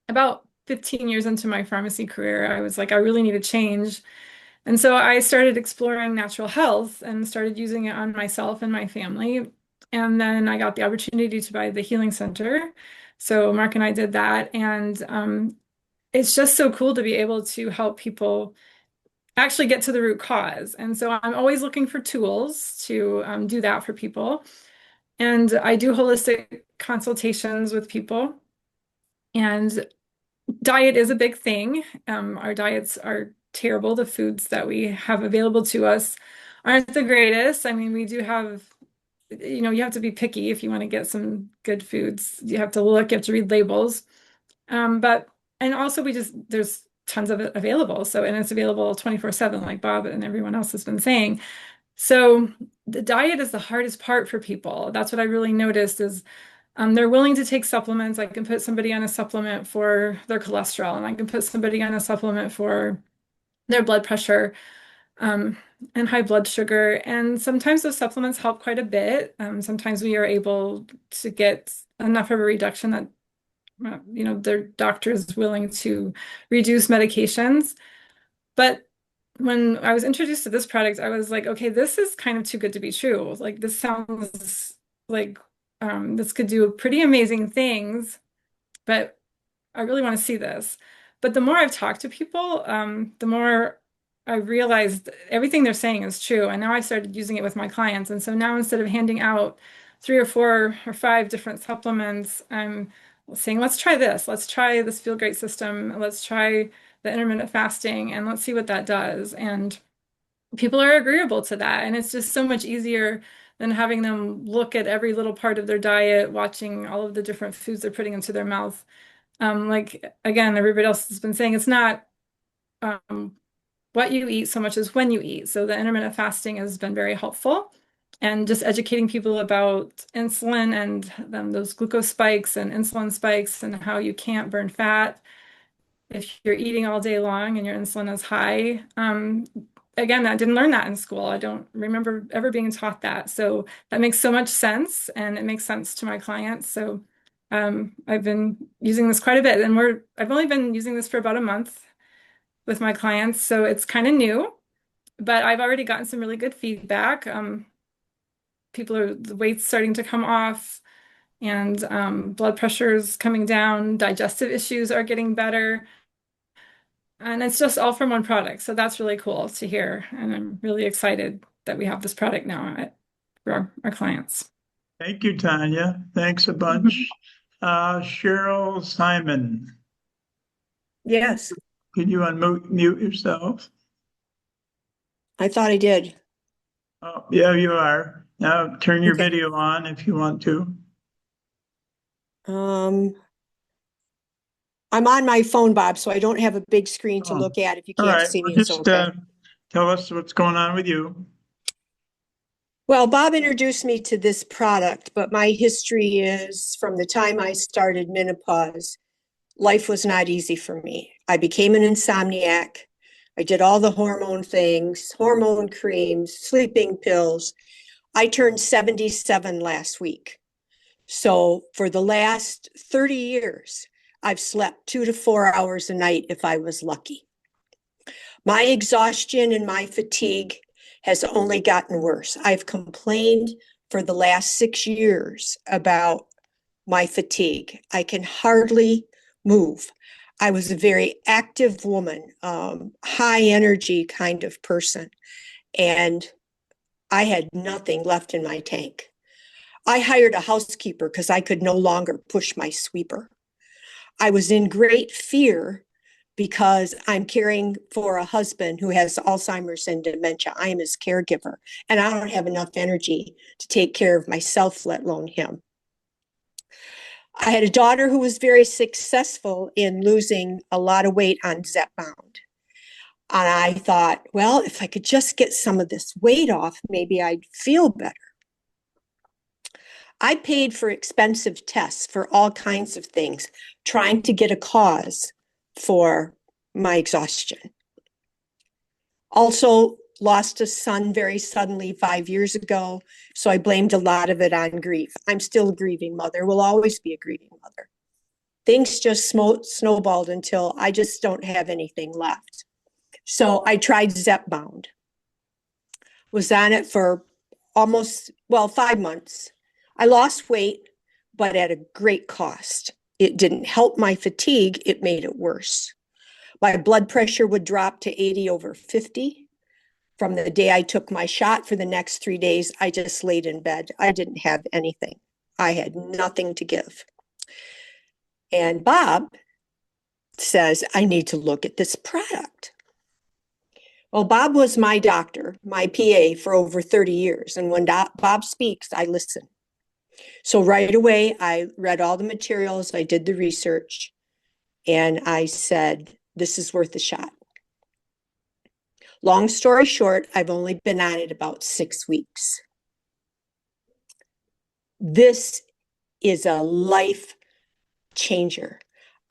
E: about 15 years into my pharmacy career, I was like, I really need to change. And so I started exploring natural health and started using it on myself and my family. And then I got the opportunity to buy the Healing Center. So Mark and I did that. And it's just so cool to be able to help people actually get to the root cause. And so I'm always looking for tools to do that for people. And I do holistic consultations with people. And diet is a big thing. Our diets are terrible. The foods that we have available to us aren't the greatest. I mean, we do have, you have to be picky if you want to get some good foods. You have to look, you have to read labels. And also there's tons of it available. So, and it's available 24/7, like Bob and everyone else has been saying. So the diet is the hardest part for people. That's what I really noticed is they're willing to take supplements. I can put somebody on a supplement for their cholesterol, and I can put somebody on a supplement for their blood pressure and high blood sugar. And sometimes those supplements help quite a bit. Sometimes we are able to get enough of a reduction that their doctor is willing to reduce medications. But when I was introduced to this product, I was like, okay, this is kind of too good to be true. Like this sounds like this could do pretty amazing things, but I really want to see this. But the more I've talked to people, the more I realized everything they're saying is true. And now I've started using it with my clients. And so now instead of handing out 3 or 4 or 5 different supplements, I'm saying, let's try this. Let's try this Feel Great system. Let's try the intermittent fasting and let's see what that does. And people are agreeable to that. And it's just so much easier than having them look at every little part of their diet, watching all of the different foods they're putting into their mouth. Like again, everybody else has been saying it's not what you eat so much as when you eat. So the intermittent fasting has been very helpful. And just educating people about insulin and those glucose spikes and insulin spikes and how you can't burn fat if you're eating all day long and your insulin is high. Again, I didn't learn that in school. I don't remember ever being taught that. So that makes so much sense and it makes sense to my clients. So I've been using this quite a bit and I've only been using this for about a month with my clients. So it's kind of new, but I've already gotten some really good feedback. The weight's starting to come off and blood pressure's coming down, digestive issues are getting better. And it's just all from one product. So that's really cool to hear. And I'm really excited that we have this product now for our clients.
A: Thank you, Tanya. Thanks a bunch. Cheryl Simon,
F: Yes,
A: can you unmute yourself?
F: I thought I did.
A: Oh, yeah, you are. Now turn your
F: Okay.
A: video on if you want to.
F: I'm on my phone, Bob, so I don't have a big screen to
A: Oh,
F: look at. If you
A: all
F: can't
A: right.
F: see
A: Well,
F: me, it's
A: just
F: okay.
A: tell us what's going on with you.
F: Well, Bob introduced me to this product, but my history is from the time I started menopause, life was not easy for me. I became an insomniac. I did all the hormone things, hormone creams, sleeping pills. I turned 77 last week. So for the last 30 years, I've slept 2 to 4 hours a night if I was lucky. My exhaustion and my fatigue has only gotten worse. I've complained for the last 6 years about my fatigue. I can hardly move. I was a very active woman, high energy kind of person, and I had nothing left in my tank. I hired a housekeeper because I could no longer push my sweeper. I was in great fear because I'm caring for a husband who has Alzheimer's and dementia. I am his caregiver, and I don't have enough energy to take care of myself, let alone him. I had a daughter who was very successful in losing a lot of weight on Zepbound. And I thought, well, if I could just get some of this weight off, maybe I'd feel better. I paid for expensive tests for all kinds of things, trying to get a cause for my exhaustion. Also, lost a son very suddenly 5 years ago, so I blamed a lot of it on grief. I'm still a grieving mother, will always be a grieving mother. Things just snowballed until I just don't have anything left. So I tried Zepbound. Was on it for almost, 5 months. I lost weight, but at a great cost. It didn't help my fatigue, it made it worse. My blood pressure would drop to 80/50. From the day I took my shot for the next 3 days, I just laid in bed. I didn't have anything. I had nothing to give. And Bob says, I need to look at this product. Well, Bob was my doctor, my PA for over 30 years. And when Bob speaks, I listen. So right away, I read all the materials, I did the research, and I said, this is worth a shot. Long story short, I've only been on it about 6 weeks. This is a life changer.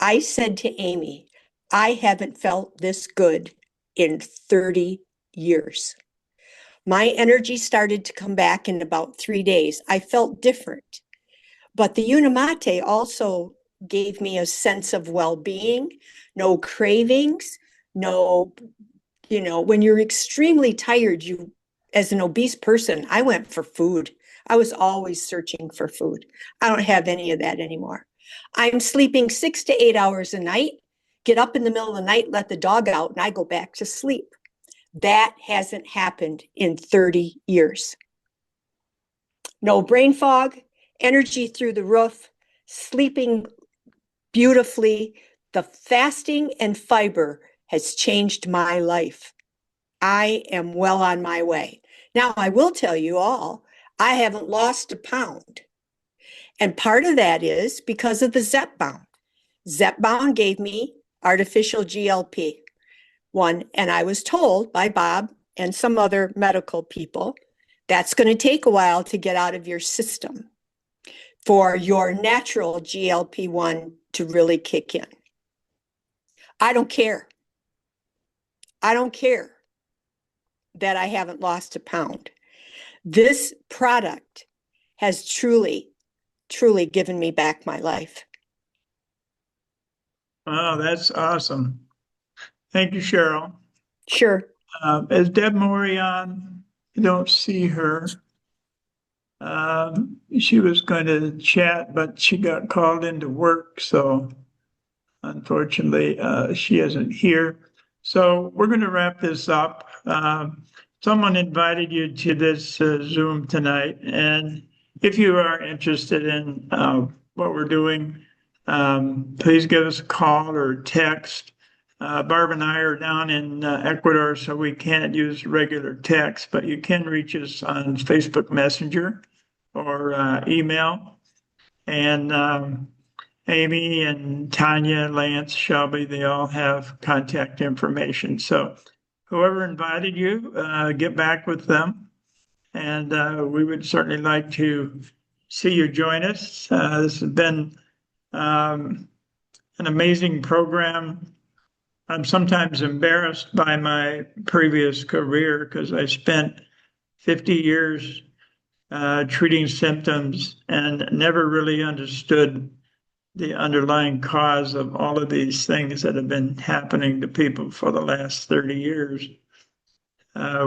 F: I said to Amy, I haven't felt this good in 30 years. My energy started to come back in about 3 days. I felt different. But the Unimate also gave me a sense of well-being, no cravings, no, when you're extremely tired, as an obese person, I went for food. I was always searching for food. I don't have any of that anymore. I'm sleeping 6 to 8 hours a night, get up in the middle of the night, let the dog out, and I go back to sleep. That hasn't happened in 30 years. No brain fog, energy through the roof, sleeping beautifully. The fasting and fiber has changed my life. I am well on my way. Now, I will tell you all, I haven't lost a pound. And part of that is because of the Zepbound. Zepbound gave me artificial GLP-1, and I was told by Bob and some other medical people, that's going to take a while to get out of your system for your natural GLP-1 to really kick in. I don't care. I don't care that I haven't lost a pound. This product has truly, truly given me back my life.
A: Wow, that's awesome. Thank you, Cheryl.
F: Sure.
A: Is Deb Maury on? I don't see her. She was going to chat, but she got called into work, so unfortunately, she isn't here. So we're going to wrap this up. Someone invited you to this Zoom tonight, and if you are interested in what we're doing, please give us a call or text. Barb and I are down in Ecuador, so we can't use regular text, but you can reach us on Facebook Messenger or email. And Amy and Tanya, Lance, Shelby, they all have contact information. So whoever invited you, get back with them. And we would certainly like to see you join us. This has been an amazing program. I'm sometimes embarrassed by my previous career because I spent 50 years treating symptoms and never really understood the underlying cause of all of these things that have been happening to people for the last 30 years.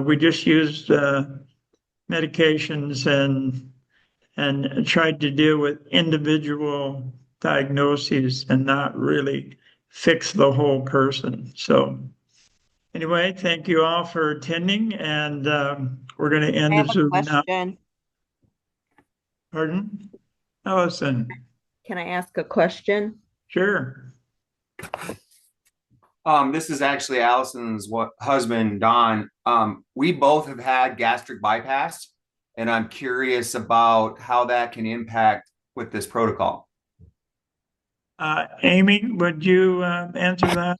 A: We just used medications and tried to deal with individual diagnoses and not really fix the whole person. So anyway, thank you all for attending, and we're going to end
G: I
A: the
G: have a
A: Zoom now.
G: question.
A: Pardon? Allison,
G: Can I ask a question?
A: sure.
H: This is actually Allison's husband, Don. We both have had gastric bypass, and I'm curious about how that can impact with this protocol.
A: Amy, would you answer that?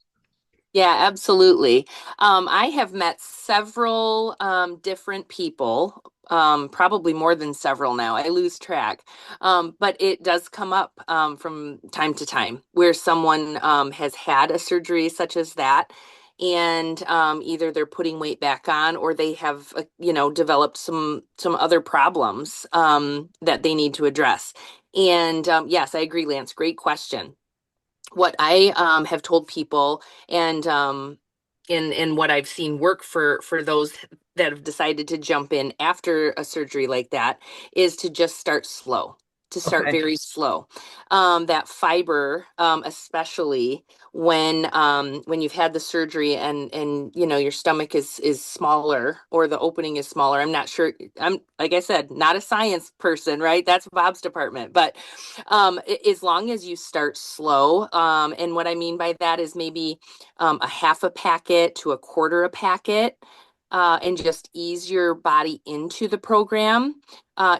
B: Yeah, absolutely. I have met several different people, probably more than several now. I lose track. But it does come up from time to time where someone has had a surgery such as that. And either they're putting weight back on or they have, developed some other problems that they need to address. And yes, I agree, Lance. Great question. What I have told people and what I've seen work for those that have decided to jump in after a surgery like that is to just start slow, to start
G: Okay.
B: very slow. That fiber, especially when you've had the surgery and your stomach is smaller or the opening is smaller. I'm not sure. I'm, like I said, not a science person, right? That's Bob's department. But as long as you start slow, and what I mean by that is maybe a half a packet to a quarter a packet, and just ease your body into the program,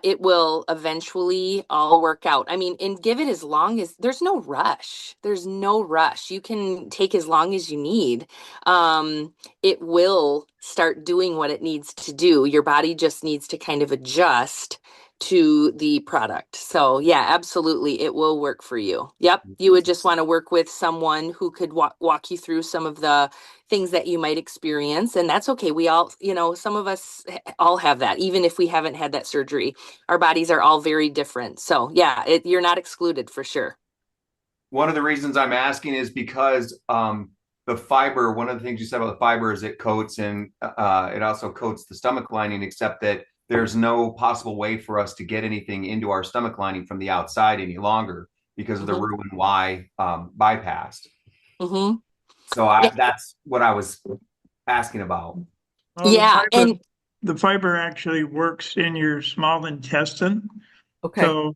B: it will eventually all work out. I mean, and give it as long as there's no rush. There's no rush. You can take as long as you need. It will start doing what it needs to do. Your body just needs to kind of adjust to the product. So yeah, absolutely. It will work for you. Yep. You would just want to work with someone who could walk you through some of the things that you might experience. And that's okay. We all, some of us all have that, even if we haven't had that surgery. Our bodies are all very different. So yeah, you're not excluded for sure.
H: One of the reasons I'm asking is because the fiber, one of the things you said about the fiber is it coats and it also coats the stomach lining, except that there's no possible way for us to get anything into our stomach lining from the outside any longer because of the Roux-en-Y bypass.
B: Mm-hmm.
H: So that's what I was asking about.
A: Well,
B: Yeah,
A: the fiber actually works in your small intestine.
G: Okay.
A: So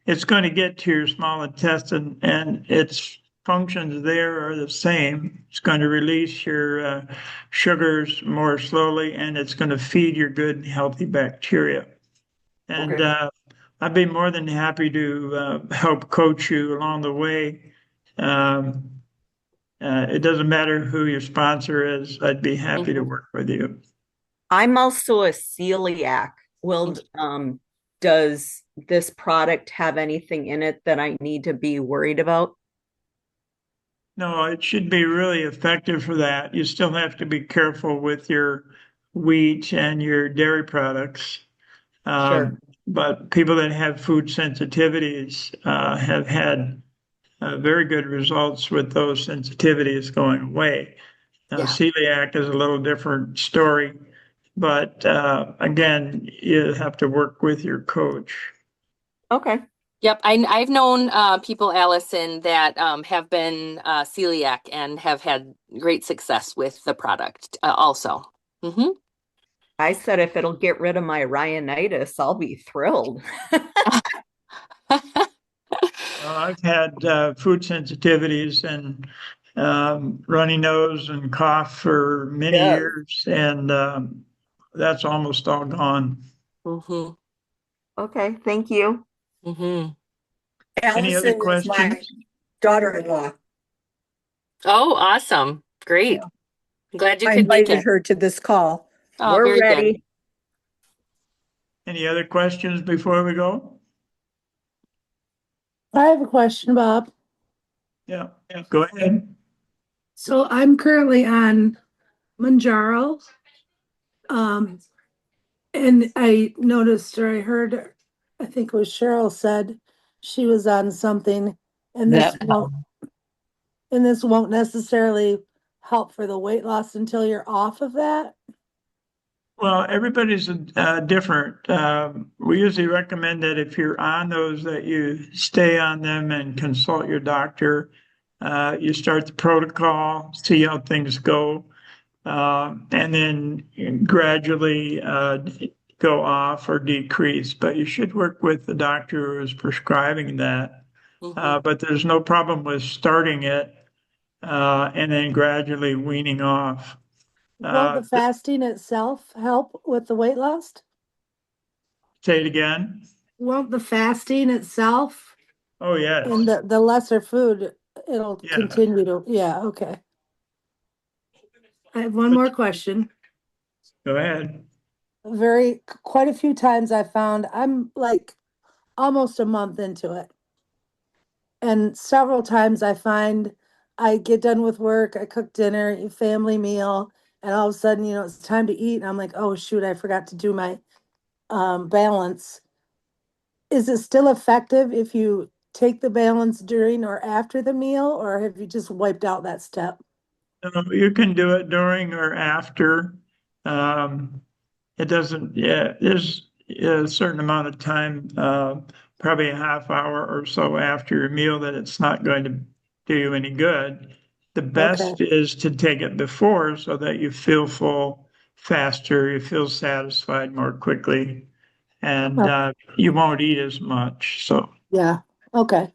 A: it's going to get to your small intestine and its functions there are the same. It's going to release your sugars more slowly and it's going to feed your good, healthy bacteria. And I'd be more than happy to help coach you along the way. It doesn't matter who your sponsor is. I'd be happy to work with you.
G: I'm also a celiac. Will does this product have anything in it that I need to be worried about?
A: No, it should be really effective for that. You still have to be careful with your wheat and your dairy products.
G: Sure.
A: But people that have food sensitivities have had very good results with those sensitivities going away. Celiac is a little different story, but again, you have to work with your coach.
G: Okay.
B: Yep, I've known people, Allison, that have been celiac and have had great success with the product also. Mm-hmm.
G: I said if it'll get rid of my rhinitis, I'll be thrilled.
A: I've had food sensitivities and runny nose and cough for many years, and that's almost all gone.
B: Mm-hmm.
G: Okay, thank you.
B: Mm-hmm.
A: Any other
F: Allison is my
A: questions?
F: daughter-in-law.
B: Oh, awesome. Great. I'm glad you
F: I
B: could make
F: invited
B: it.
F: her to this call.
B: Oh,
G: We're
B: very good.
G: ready.
A: Any other questions before we go?
I: I have a question, Bob.
A: Yeah, go ahead.
I: So I'm currently on Manjaro. Um, and I noticed or I heard, I think it was Cheryl said she was on something and this won't necessarily help for the weight loss until you're off of that.
A: Well, everybody's different. We usually recommend that if you're on those, that you stay on them and consult your doctor. You start the protocol, see how things go, and then gradually go off or decrease. But you should work with the doctor who is prescribing that.
B: Mhm.
A: But there's no problem with starting it and then gradually weaning off.
I: Won't the fasting itself help with the weight loss?
A: Say it again.
I: Won't the fasting itself
A: Oh, yes.
I: and the lesser food, it'll
A: Yeah.
I: continue to, yeah, okay. I have one more question.
A: Go ahead.
I: Quite a few times I found I'm like almost a month into it. And several times I find I get done with work, I cook dinner, family meal, and all of a sudden, it's time to eat. And I'm like, oh shoot, I forgot to do my balance. Is it still effective if you take the balance during or after the meal, or have you just wiped out that step?
A: You can do it during or after. Um, it doesn't, yeah, there's a certain amount of time, probably a half hour or so after your meal that it's not going to do you any good. The best is to take it before so that you feel full faster, you feel satisfied more quickly, and you won't eat as much. So,
I: Yeah, okay.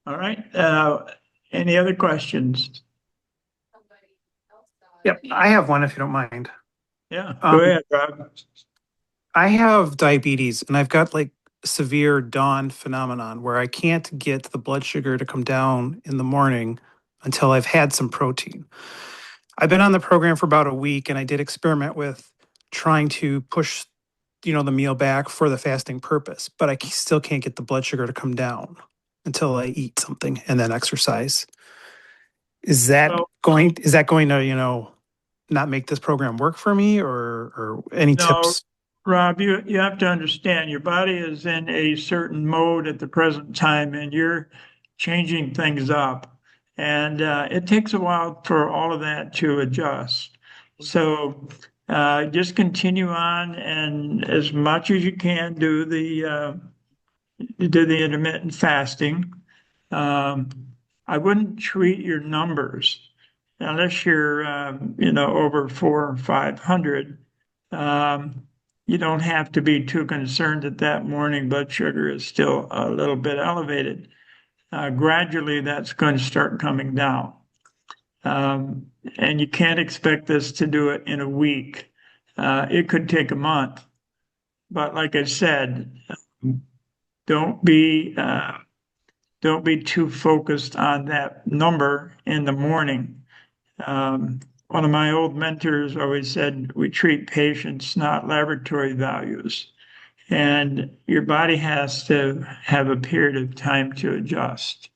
A: all right. Any other questions?
J: Yep, I have one if you don't mind.
A: Yeah, go ahead, Rob.
J: I have diabetes and I've got like severe dawn phenomenon where I can't get the blood sugar to come down in the morning until I've had some protein. I've been on the program for about a week and I did experiment with trying to push, the meal back for the fasting purpose, but I still can't get the blood sugar to come down until I eat something and then exercise. Is that
A: Well,
J: going to, not make this program work for me or any
A: no,
J: tips?
A: Rob, you have to understand your body is in a certain mode at the present time and you're changing things up. And it takes a while for all of that to adjust. So just continue on and as much as you can do the intermittent fasting. Um, I wouldn't treat your numbers unless you're, over 400 or 500. You don't have to be too concerned that that morning blood sugar is still a little bit elevated. Gradually, that's going to start coming down. And you can't expect this to do it in a week. It could take a month. But like I said, don't be don't be too focused on that number in the morning. One of my old mentors always said, we treat patients, not laboratory values. And your body has to have a period of time to adjust.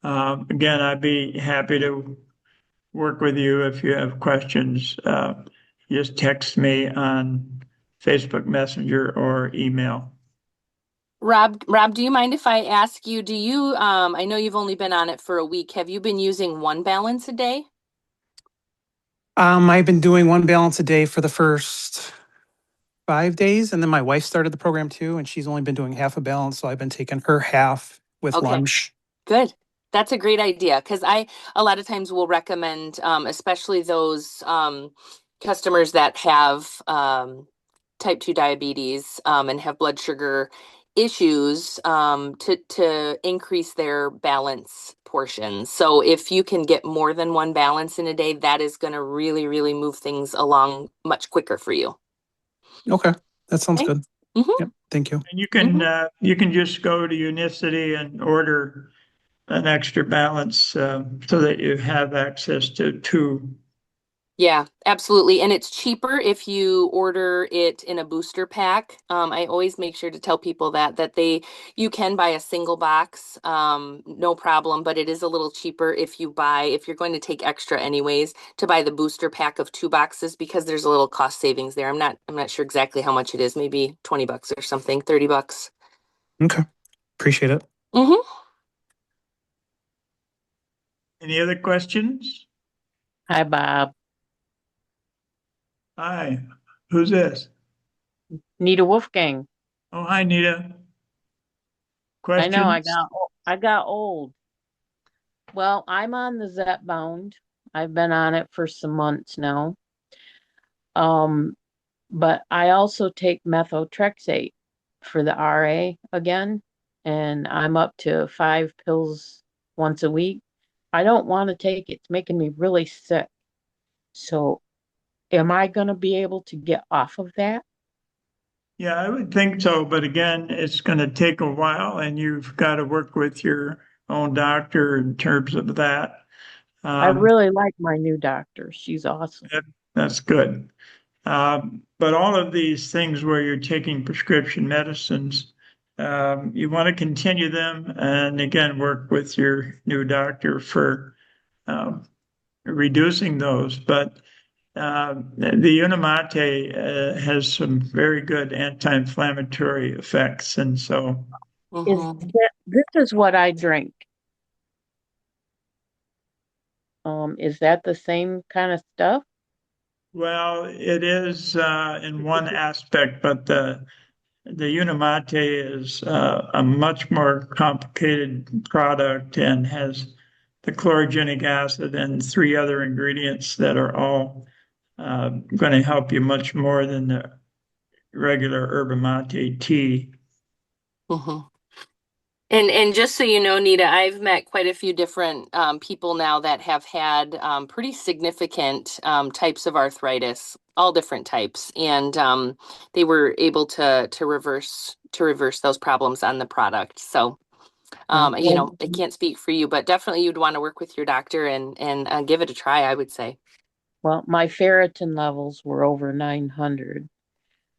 A: Again, I'd be happy to work with you if you have questions. Just text me on Facebook Messenger or email.
B: Rob, do you mind if I ask you, I know you've only been on it for a week. Have you been using one balance a day?
J: I've been doing one balance a day for the first 5 days, and then my wife started the program too, and she's only been doing half a balance, so I've been taking her half with
B: Okay.
J: lunch.
B: Good. That's a great idea because a lot of times will recommend, especially those customers that have type 2 diabetes and have blood sugar issues to increase their balance portions. So if you can get more than one balance in a day, that is going to really, really move things along much quicker for you.
J: Okay, that sounds
B: Okay.
J: good. Yep. Thank you.
A: And you can just go to Unicity and order an extra balance so that you have access to two.
B: Yeah, absolutely. And it's cheaper if you order it in a booster pack. I always make sure to tell people that you can buy a single box, no problem, but it is a little cheaper if you're going to take extra anyways, to buy the booster pack of 2 boxes because there's a little cost savings there. I'm not sure exactly how much it is, maybe $20 or something, $30.
J: Okay. Appreciate it.
B: Mm-hmm.
A: Any other questions?
K: Hi, Bob.
A: Hi, who's this?
K: Nita Wolfgang.
A: Oh, hi, Nita.
K: I know
A: Questions?
K: I got old. Well, I'm on the Zepbound. I've been on it for some months now. But I also take methotrexate for the RA again, and I'm up to 5 pills once a week. I don't want to take it. It's making me really sick. So, am I going to be able to get off of that?
A: Yeah, I would think so, but again, it's going to take a while and you've got to work with your own doctor in terms of that.
K: I
A: Um,
K: really like my new doctor. She's awesome.
A: that's good. But all of these things where you're taking prescription medicines, you want to continue them and again, work with your new doctor for reducing those. But the Unimate has some very good anti-inflammatory effects, and so
B: Mm-hmm.
K: This is what I drink. Is that the same kind of stuff?
A: well, it is in one aspect, but the Unimate is a much more complicated product and has the chlorogenic acid and 3 other ingredients that are all going to help you much more than the regular yerba mate tea.
B: Mm-hmm. And just so you know, Nita, I've met quite a few different people now that have had pretty significant types of arthritis, all different types, and they were able to reverse those problems on the product. So, I can't speak for you, but definitely you'd want to work with your doctor and give it a try, I would say.
K: Well, my ferritin levels were over 900,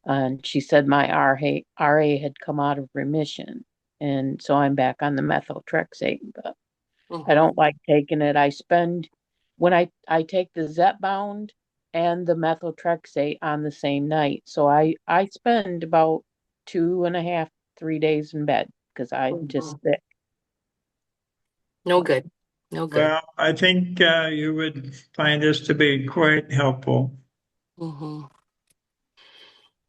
K: and she said my RA had come out of remission, and so I'm back on the methotrexate, but I don't like taking it. When I take the Zepbound and the methotrexate on the same night, so I spend about 2.5, 3 days in bed because I'm just sick.
B: No good. No good.
A: Well, I think you would find this to be quite helpful.
B: Mm-hmm.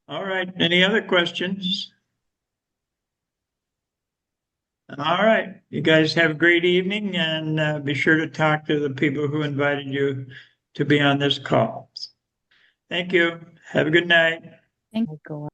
A: All right. Any other questions? All right. You guys have a great evening and be sure to talk to the people who invited you to be on this call. Thank you. Have a good night.
D: Thank
K: Go